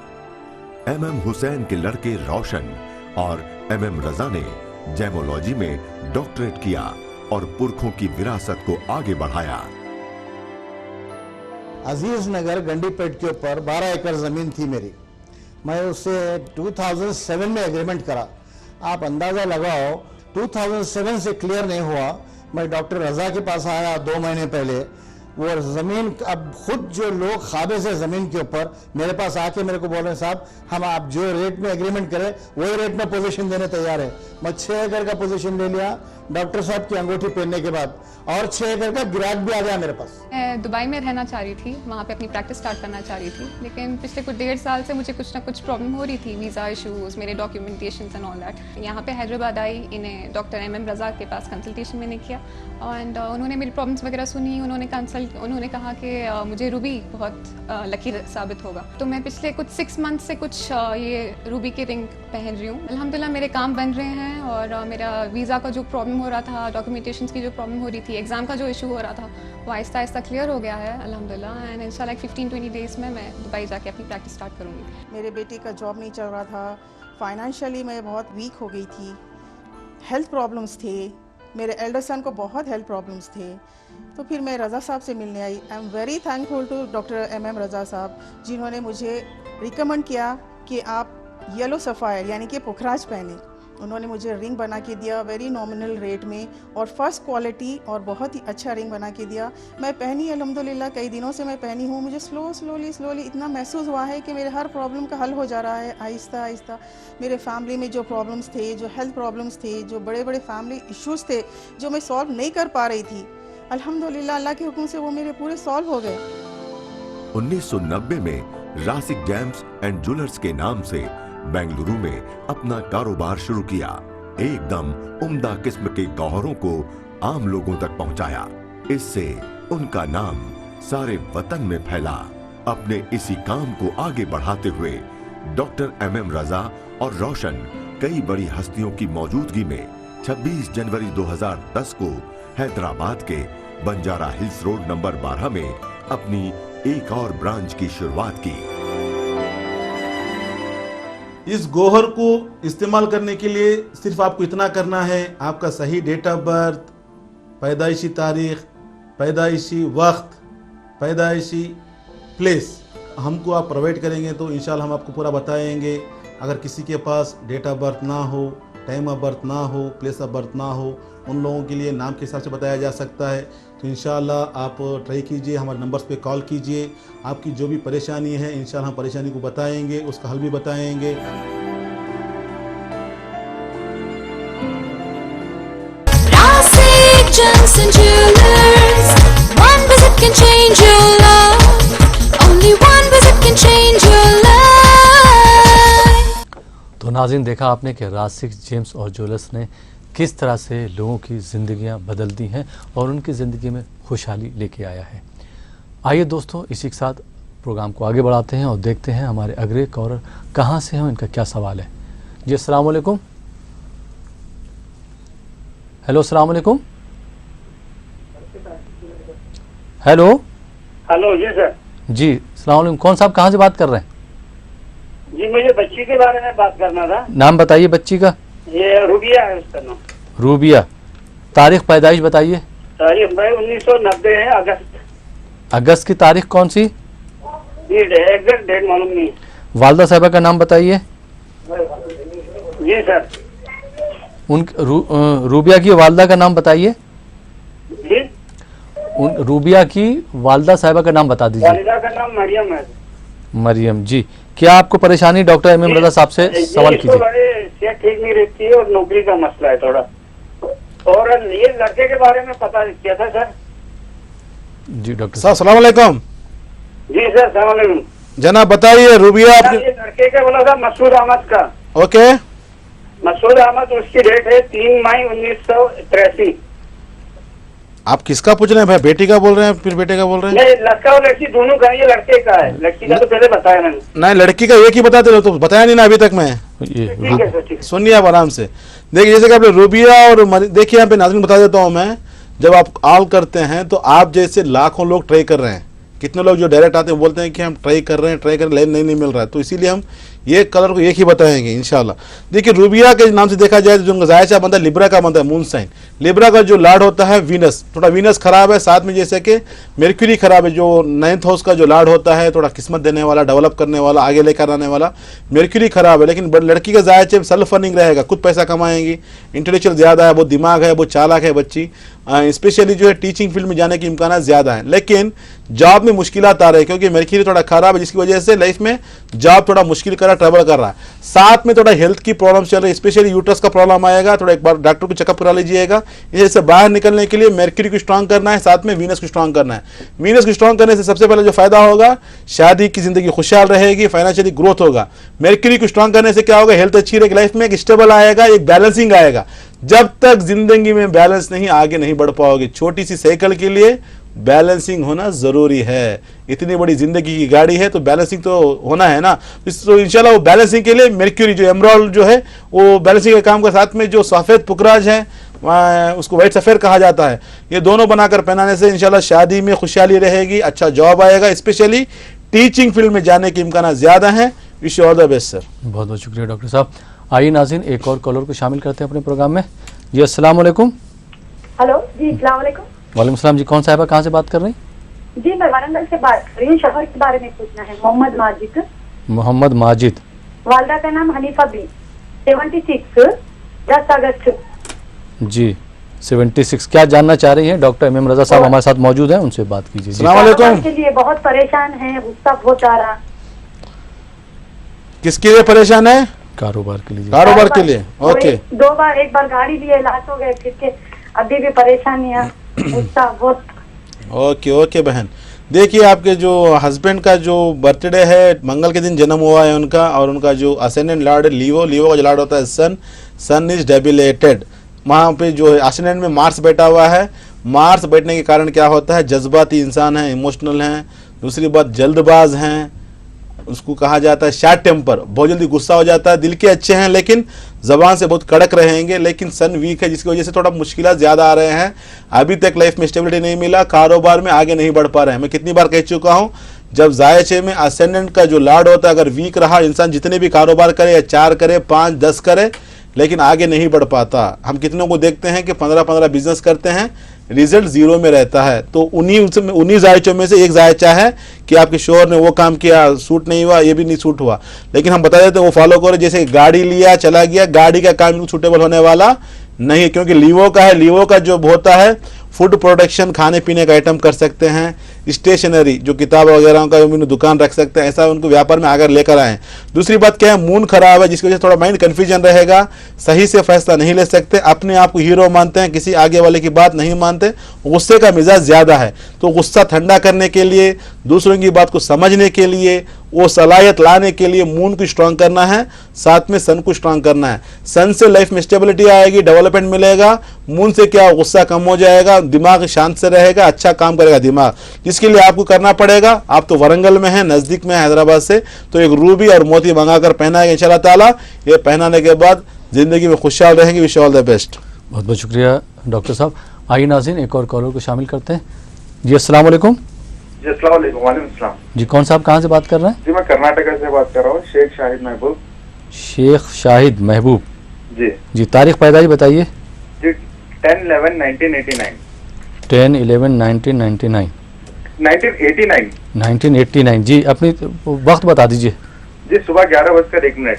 MM हुसैन के लड़के रोशन और MM रजा ने जेमोलॉजी में डॉक्टरेट किया और पुरखों की विरासत को आगे बढ़ाया।
अजीज नगर गंडीपेट के ऊपर 12 एकड़ जमीन थी मेरी। मैं उससे 2007 में एग्रीमेंट करा। आप अंदाजा लगाओ 2007 से क्लियर नहीं हुआ। मैं डॉक्टर रजा के पास आया 2 महीने पहले। वो ज़मीन अब खुद जो लोग ख्वाबे से ज़मीन के ऊपर मेरे पास आके मेरे को बोल रहे हैं साहब हम आप जो रेट में एग्रीमेंट करें वही रेट में पोजीशन देने तैयार है। मैं 6 एकड़ का पोजीशन ले लिया डॉक्टर साहब की अंगूठी पहनने के बाद, और 6 एकड़ का ग्राहक भी आ गया मेरे पास।
मैं दुबई में रहना चाह रही थी, वहाँ पे अपनी प्रैक्टिस स्टार्ट करना चाह रही थी, लेकिन पिछले कुछ 1.5 साल से मुझे कुछ ना कुछ प्रॉब्लम हो रही थी, वीज़ा इशूज़, मेरे डॉक्यूमेंटेशन एंड ऑल दैट। यहाँ पे हैदराबाद आई, इन्हें डॉक्टर MM रजा के पास कंसल्टेशन मैंने किया एंड उन्होंने मेरी प्रॉब्लम्स वगैरह सुनी। उन्होंने कहा कि मुझे रूबी बहुत लकी साबित होगा। तो मैं पिछले कुछ 6 मंथ से कुछ ये रूबी की रिंग पहन रही हूँ। अल्हम्दुलिल्लाह मेरे काम बन रहे हैं और मेरा वीज़ा का जो प्रॉब्लम हो रहा था, डॉक्यूमेंटेशन की जो प्रॉब्लम हो रही थी, एग्ज़ाम का जो इशू हो रहा था, वो आहिस्ता आहिस्ता क्लियर हो गया है अल्हम्दुलिल्लाह। एंड इंशाल्लाह 15-20 डेज़ में मैं दुबई जाके अपनी प्रैक्टिस स्टार्ट करूँगी।
मेरे बेटे का जॉब नहीं चल रहा था, फाइनेंशियली मैं बहुत वीक हो गई थी, हेल्थ प्रॉब्लम्स थे, मेरे एल्डर सन को बहुत हेल्थ प्रॉब्लम्स थे। तो फिर मैं रज़ा साहब से मिलने आई। I am very thankful to doctor MM Raza साहब, जिन्होंने मुझे रिकमेंड किया कि आप येलो सफ़ायर यानी कि पुखराज पहने। उन्होंने मुझे रिंग बना के दिया वेरी नॉमिनल रेट में और फर्स्ट क्वालिटी और बहुत ही अच्छा रिंग बना के दिया। मैं पहनी अल्हम्दुलिल्लाह, कई दिनों से मैं पहनी हूँ। मुझे स्लोली इतना महसूस हुआ है कि मेरे हर प्रॉब्लम का हल हो जा रहा है आहिस्ता आहिस्ता। मेरे फैमिली में जो प्रॉब्लम्स थे, जो हेल्थ प्रॉब्लम्स थे, जो बड़े बड़े फैमिली इश्यूज़ थे जो मैं सॉल्व नहीं कर पा रही थी, अल्हम्दुलिल्लाह अल्लाह के हुक्म से वो मेरे पूरे सॉल्व हो गए।
1990 में रासिक जेम्स एंड ज्वेलर्स के नाम से बेंगलुरु में अपना कारोबार शुरू किया। एकदम उम्दा किस्म के गौहरों को आम लोगों तक पहुंचाया। इससे उनका नाम सारे वतन में फैला। अपने इसी काम को आगे बढ़ाते हुए डॉक्टर MM रजा और रोशन कई बड़ी हस्तियों की मौजूदगी में 26 जनवरी 2010 को हैदराबाद के बंजारा हिल्स रोड नंबर 12 में अपनी एक और ब्रांच की शुरुआत की।
इस गोहर को इस्तेमाल करने के लिए सिर्फ आपको इतना करना है, आपका सही डेट ऑफ बर्थ, पैदाइशी तारीख, पैदाइशी वक्त, पैदाइशी प्लेस हमको आप प्रोवाइड करेंगे तो इंशाल्लाह हम आपको पूरा बताएंगे। अगर किसी के पास डेट ऑफ बर्थ ना हो, टाइम ऑफ बर्थ ना हो, प्लेस ऑफ बर्थ ना हो, उन लोगों के लिए नाम के हिसाब से बताया जा सकता है। तो इंशाल्लाह आप ट्राई कीजिए, हमारे नंबर्स पे कॉल कीजिए, आपकी जो भी परेशानी है इंशाल्लाह हम परेशानी को बताएंगे, उसका हल भी बताएंगे।
Johnson Jewelers, one visit can change your love. Only one visit can change your life.
तो नाज़रीन, देखा आपने कि रासिक जेम्स और ज्वेलर्स ने किस तरह से लोगों की ज़िंदगियां बदल दी हैं और उनकी ज़िंदगी में खुशहाली लेके आया है। आइए दोस्तों, इसी के साथ प्रोग्राम को आगे बढ़ाते हैं और देखते हैं हमारे अगले कॉलर कहाँ से हैं, इनका क्या सवाल है। जी अस्सलाम वालेकुम। हेलो अस्सलाम वालेकुम। हेलो
हेलो जी सर।
जी अस्सलाम वालेकुम। कौन साहब कहाँ से बात कर रहे हैं?
जी मुझे बच्ची के बारे में बात करना था।
नाम बताइए बच्ची का।
ये रूबिया है उसका नाम।
रूबिया। तारीख पैदाइश बताइए।
तारीख भाई 1990 है, अगस्त।
अगस्त की तारीख कौन सी?
एग्जैक्ट डेट मालूम नहीं।
वालदा साहिबा का नाम बताइए।
जी सर।
रूबिया की वालदा का नाम बताइए।
जी
रूबिया की वालदा साहिबा का नाम बता दीजिए।
वालिदा का नाम मरियम है।
मरियम जी। क्या आपको परेशानी डॉक्टर एम एम रजा साहब से सवाल कीजिए।
सेहत ठीक नहीं रहती है और नौकरी का मसला है थोड़ा, और ये लड़के के बारे में पता किया था सर।
जी डॉक्टर
साहब अस्सलाम वालेकुम।
जी सर अस्सलाम वालेकुम।
जनाब बताइए रूबिया आपके।
ये लड़के का बोला था मसूद अहमद का।
ओके।
मसूद अहमद, उसकी डेट है 3 मई 1983।
आप किसका पूछ रहे हैं भाई? बेटी का बोल रहे हैं फिर बेटे का बोल रहे हैं?
नहीं, लड़का और लड़की दोनों का। ये लड़के का है, लड़की का तो पहले बताया मैंने।
नहीं, लड़की का एक ही बताते रहो, तो बताया नहीं ना अभी तक मैं।
ठीक है सर, ठीक।
सुनिए आप आराम से। देखिए जैसे कि आपने रूबिया और देखिए यहाँ पे नाज़रीन बता देता हूँ मैं, जब आप कॉल करते हैं तो आप जैसे लाखों लोग ट्राई कर रहे हैं, कितने लोग जो डायरेक्ट आते हैं बोलते हैं कि हम ट्राई कर रहे हैं लाइन नहीं मिल रहा है, तो इसीलिए हम ये कलर को एक ही बताएंगे इंशाल्लाह। देखिए रूबिया के नाम से देखा जाए तो जो जायचा बनता है लिब्रा का बनता है मून साइन। लिब्रा का जो लॉर्ड होता है वीनस, थोड़ा वीनस खराब है, साथ में जैसे कि मेर्क्यूरी खराब है। जो 9th हाउस का जो लॉर्ड होता है थोड़ा किस्मत देने वाला, डेवलप करने वाला, आगे लेकर आने वाला, मेर्क्यूरी खराब है। लेकिन लड़की का जायचे सेल्फ अर्निंग रहेगा, खुद पैसा कमाएंगी, इंटेलेक्चुअल ज़्यादा है, बहुत दिमाग है, बहुत चालाक है बच्ची, स्पेशली जो है टीचिंग फील्ड में जाने के इम्कान ज़्यादा है। लेकिन जॉब में मुश्किलात आ रही है क्योंकि मेर्क्यूरी थोड़ा खराब है, जिसकी वजह से लाइफ में जॉब थोड़ा मुश्किल कर रहा है, ट्रबल कर रहा है। साथ में थोड़ा हेल्थ की प्रॉब्लम चल रही है, स्पेशली यूट्रस का प्रॉब्लम आएगा, थोड़ा एक बार डॉक्टर को चेकअप करा लीजिएगा। इससे बाहर निकलने के लिए मेर्क्यूरी को स्ट्रांग करना है, साथ में वीनस को स्ट्रांग करना है। वीनस को स्ट्रांग करने से सबसे पहले जो फायदा होगा, शादी की जिंदगी खुशहाल रहेगी, फाइनेंशियली ग्रोथ होगा। मेर्क्यूरी को स्ट्रांग करने से क्या होगा, हेल्थ अच्छी रहेगी, लाइफ में एक स्टेबल आएगा, एक बैलेंसिंग आएगा। जब तक जिंदगी में बैलेंस नहीं, आगे नहीं बढ़ पाओगे। छोटी सी साइकिल के लिए बैलेंसिंग होना जरूरी है। इतनी बड़ी जिंदगी की गाड़ी है तो बैलेंसिंग तो होना है ना। तो इंशाल्लाह वो बैलेंसिंग के लिए मेर्क्यूरी जो एमराल्ड जो है वो बैलेंसिंग का काम का, साथ में जो सफेद पुखराज है उसको व्हाइट सफेद कहा जाता है, ये दोनों बनाकर पहनाने से इंशाल्लाह शादी में खुशहाली रहेगी, अच्छा जॉब आएगा, स्पेशली टीचिंग फील्ड में जाने के इम्कान ज्यादा है। Wish you all the best sir.
बहुत बहुत शुक्रिया डॉक्टर साहब। आइए नाज़रीन, एक और कॉलर को शामिल करते हैं अपने प्रोग्राम में। जी अस्सलाम वालेकुम।
हेलो जी अस्सलाम वालेकुम।
वालेकुम सलाम जी। कौन साहिबा कहाँ से बात कर रही?
जी मैं वारंगल से बात कर रही हूँ। शहर के बारे में पूछना है। मोहम्मद माजिद।
मोहम्मद माजिद।
वालदा का नाम हनीफा बी। 76 10 अगस्त।
जी 76। क्या जानना चाह रही हैं? डॉक्टर एम एम रजा साहब हमारे साथ मौजूद हैं, उनसे बात कीजिए।
अस्सलाम वालेकुम।
के लिए बहुत परेशान है, गुस्सा बहुत आ रहा।
किसके लिए परेशान है?
कारोबार के लिए।
कारोबार के लिए। ओके।
2 बार, एक बार गाड़ी लिए, लाश हो गए, फिर के अभी भी परेशानियाँ, गुस्सा बहुत।
ओके ओके बहन, देखिए आपके जो हस्बैंड का जो बर्थडे है, मंगल के दिन जन्म हुआ है उनका, और उनका जो असेंडेंट लॉर्ड है लीवो, लीवो का जो लॉर्ड होता है सन, सन इज डेबिलेटेड। वहाँ पे जो है असेंडेंट में मार्स बैठा हुआ है। मार्स बैठने के कारण क्या होता है, जज्बाती इंसान है, इमोशनल हैं। दूसरी बात जल्दबाज हैं, उसको कहा जाता है शॉर्ट टेम्पर, बहुत जल्दी गुस्सा हो जाता है। दिल के अच्छे हैं लेकिन जबान से बहुत कड़क रहेंगे, लेकिन सन वीक है, जिसकी वजह से थोड़ा मुश्किल ज़्यादा आ रहे हैं। अभी तक लाइफ में स्टेबिलिटी नहीं मिला, कारोबार में आगे नहीं बढ़ पा रहे हैं। मैं कितनी बार कह चुका हूँ, जब जायचे में असेंडेंट का जो लॉर्ड होता है अगर वीक रहा, इंसान जितने भी कारोबार करे, या 4 करे, 5, 10 करे, लेकिन आगे नहीं बढ़ पाता। हम कितनों को देखते हैं कि 15-15 बिजनेस करते हैं रिजल्ट जीरो में रहता है। तो उन्हीं जायचों में से एक जायचा है कि आपके शोहर ने वो काम किया, सूट नहीं हुआ, ये भी नहीं सूट हुआ, लेकिन हम बता देते हैं वो फॉलो करो। जैसे गाड़ी लिया, चला गया, गाड़ी का काम सूटेबल होने वाला नहीं, क्योंकि लीवो का है। लीवो का जो होता है फूड प्रोडक्शन, खाने पीने का आइटम कर सकते हैं, स्टेशनरी जो किताब वगैरह का दुकान रख सकते हैं, ऐसा उनको व्यापार में अगर लेकर आए। दूसरी बात क्या है, मून खराब है, जिसकी वजह से थोड़ा माइंड कन्फ्यूजन रहेगा, सही से फैसला नहीं ले सकते, अपने आप को हीरो मानते हैं, किसी आगे वाले की बात नहीं मानते, गुस्से का मिजाज ज़्यादा है। तो गुस्सा ठंडा करने के लिए, दूसरों की बात को समझने के लिए, वो सलाहियत लाने के लिए मून को स्ट्रांग करना है, साथ में सन को स्ट्रांग करना है। सन से लाइफ में स्टेबिलिटी आएगी, डेवलपमेंट मिलेगा। मून से क्या, गुस्सा कम हो जाएगा, दिमाग शांत से रहेगा, अच्छा काम करेगा दिमाग। जिसके लिए आपको करना पड़ेगा, आप तो वरंगल में हैं, नज़दीक में हैदराबाद से, तो एक रूबी और मोती मंगा कर पहनाएगा इंशाल्लाह ताला। ये पहनाने के बाद ज़िंदगी में खुशहाल रहेंगे। Wish all the best.
बहुत बहुत शुक्रिया डॉक्टर साहब। आइए नाज़रीन, एक और कॉलर को शामिल करते हैं। जी अस्सलाम वालेकुम।
जी अस्सलाम वालेकुम। वालेकुम सलाम।
जी कौन साहब कहाँ से बात कर रहे हैं?
जी मैं कर्नाटका से बात कर रहा हूँ, शेख शाहिद महबूब।
शेख शाहिद महबूब
जी।
जी तारीख पैदाइश बताइए।
जी 10/11/1989।
10/11/1999।
1989।
1989 जी। अपनी वक्त बता दीजिए।
जी सुबह 11:01।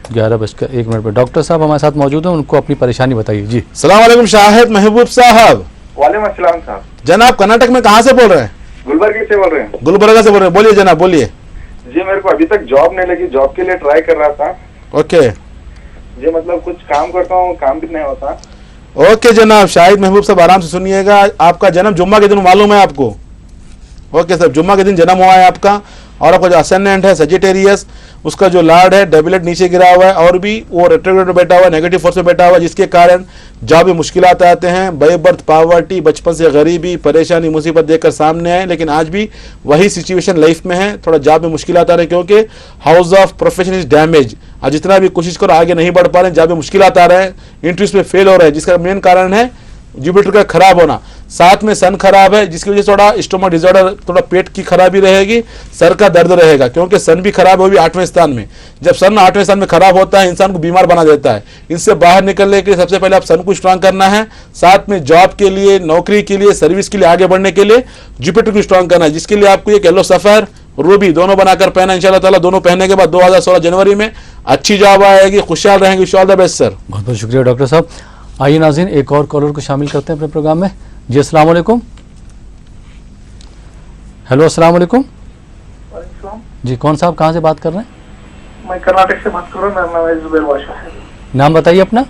11:01 पर डॉक्टर साहब हमारे साथ मौजूद हैं, उनको अपनी परेशानी बताइए। जी
अस्सलाम वालेकुम शाहिद महबूब साहब।
वालेकुम अस्सलाम साहब।
जनाब कर्नाटक में कहाँ से बोल रहे हैं?
गुलबर्गा से बोल रहे हैं।
गुलबर्गा से बोल रहे हैं, बोलिए जनाब बोलिए।
जी मेरे को अभी तक जॉब नहीं लगी, जॉब के लिए ट्राई कर रहा था।
ओके
जी मतलब कुछ काम करता हूँ, काम भी नहीं होता।
ओके जनाब शाहिद महबूब साहब आराम से सुनिएगा। आपका जन्म जुम्मा के दिन मालूम है आपको? ओके साहब, जुम्मा के दिन जन्म हुआ है आपका, और आपका जो असेंडेंट है सजिटेरियस, उसका जो लॉर्ड है डेबिलेट नीचे गिरा हुआ है, और भी वो रेट्रोग्रेड में बैठा हुआ है, नेगेटिव फोर्स में बैठा हुआ है, जिसके कारण जॉब में मुश्किलात आते हैं। बाय बर्थ पावर्टी, बचपन से गरीबी, परेशानी, मुसीबत देखकर सामने आए, लेकिन आज भी वही सिचुएशन लाइफ में है, थोड़ा जॉब में मुश्किलात आ रहे हैं, क्योंकि house of profession is damage. आज जितना भी कोशिश करो आगे नहीं बढ़ पा रहे हैं, जॉब में मुश्किलात आ रहे हैं, इंटरव्यूज में फेल हो रहे हैं, जिसका मेन कारण है जुपिटर का खराब होना। साथ में सन खराब है, जिसकी वजह से थोड़ा स्टोमक डिसऑर्डर, थोड़ा पेट की खराबी रहेगी, सर का दर्द रहेगा, क्योंकि सन भी खराब होगी 8वें स्थान में। जब सन 8वें स्थान में खराब होता है, इंसान को बीमार बना देता है। इनसे बाहर निकलने के लिए सबसे पहले आप सन को स्ट्रांग करना है, साथ में जॉब के लिए, नौकरी के लिए, सर्विस के लिए आगे बढ़ने के लिए जुपिटर को स्ट्रांग करना है, जिसके लिए आपको एक येलो सफर, रूबी दोनों बनाकर पहना इंशाल्लाह ताला। दोनों पहनने के बाद 2016 जनवरी में अच्छी जॉब आएगी, खुशहाल रहेंगे। Wish all the best sir.
बहुत बहुत शुक्रिया डॉक्टर साहब। आइए नाज़रीन, एक और कॉलर को शामिल करते हैं अपने प्रोग्राम में। जी अस्सलाम वालेकुम। हेलो अस्सलाम वालेकुम। जी कौन साहब कहाँ से बात कर रहे हैं?
मैं कर्नाटक से बात कर रहा हूँ, मेरा नाम है जुबैर बादशाह है।
नाम बताइए अपना।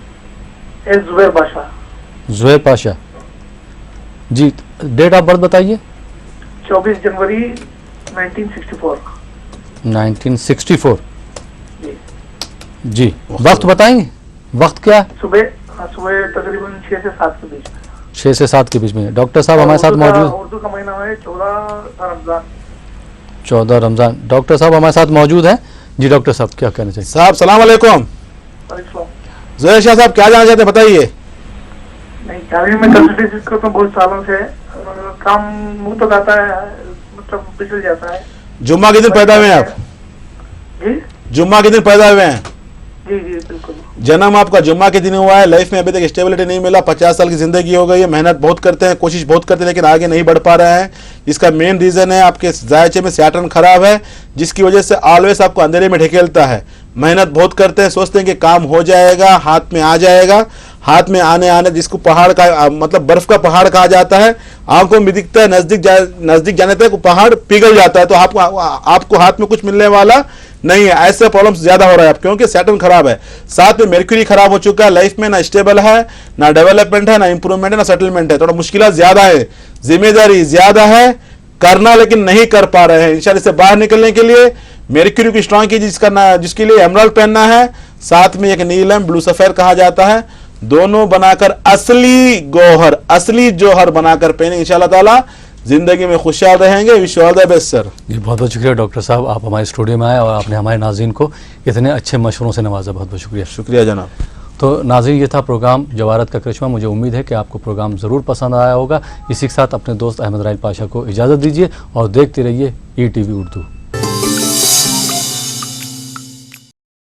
जुबैर बादशाह।
जुबैर पाशा जी। डेट ऑफ बर्थ बताइए।
24 जनवरी 1964।
1964
जी।
जी वक्त बताएंगे, वक्त क्या?
सुबह तकरीबन 6 से 7 के बीच में।
6 से 7 के बीच में। डॉक्टर साहब हमारे साथ मौजूद।
उर्दू का महीना है 14 रमजान।
14 रमजान। डॉक्टर साहब हमारे साथ मौजूद हैं। जी डॉक्टर साहब क्या कहना चाहिए?
साहब सलाम वालेकुम। ज़ोहर शाह साहब क्या जानना चाहते हैं बताइए।
नहीं तालीम में कंसल्टेंसी करता हूं बहुत सालों से, काम मुंह तो आता है, मतलब पिछल जाता है।
जुम्मा के दिन पैदा हुए हैं आप?
जी
जुम्मा के दिन पैदा हुए हैं?
जी जी बिल्कुल।
जन्म आपका जुम्मा के दिन हुआ है। लाइफ में अभी तक स्टेबिलिटी नहीं मिला, 50 साल की जिंदगी हो गई है, मेहनत बहुत करते हैं, कोशिश बहुत करते हैं, लेकिन आगे नहीं बढ़ पा रहे हैं। इसका मेन रीजन है आपके जायचे में सैटर्न खराब है, जिसकी वजह से ऑलवेज आपको अंधेरे में ढकेलता है। मेहनत बहुत करते हैं, सोचते हैं कि काम हो जाएगा, हाथ में आ जाएगा, हाथ में आने जिसको पहाड़ का मतलब बर्फ का पहाड़ कहा जाता है, आंखों में दिखता है, नजदीक जाने तक पहाड़ पिघल जाता है, तो आपको हाथ में कुछ मिलने वाला नहीं है। ऐसे प्रॉब्लम्स ज्यादा हो रहा है क्योंकि सैटर्न खराब है। साथ में मेर्क्यूरी खराब हो चुका है, लाइफ में ना स्टेबल है, ना डेवलपमेंट है, ना इंप्रूवमेंट है, ना सेटलमेंट है। थोड़ा मुश्किल ज्यादा है, जिम्मेदारी ज्यादा है, करना लेकिन नहीं कर पा रहे हैं। इंशाल्लाह से बाहर निकलने के लिए मेर्क्यूरी को स्ट्रांग कीजिए, जिसके लिए एमराल्ड पहनना है, साथ में एक नीलम ब्लू सफेद कहा जाता है, दोनों बनाकर असली गौहर, असली जौहर बनाकर पहने, इंशाल्लाह ताला जिंदगी में खुशहाल रहेंगे। Wish all the best sir.
जी बहुत बहुत शुक्रिया डॉक्टर साहब, आप हमारे स्टूडियो में आए और आपने हमारे नाज़रीन को इतने अच्छे मशवरों से नवाजा। बहुत बहुत शुक्रिया।
शुक्रिया जनाब।
तो नाज़रीन, ये था प्रोग्राम जवारत का करिश्मा। मुझे उम्मीद है कि आपको प्रोग्राम ज़रूर पसंद आया होगा। इसी के साथ अपने दोस्त अहमद राइल पाशा को इजाज़त दीजिए और देखते रहिए ETV उर्दू।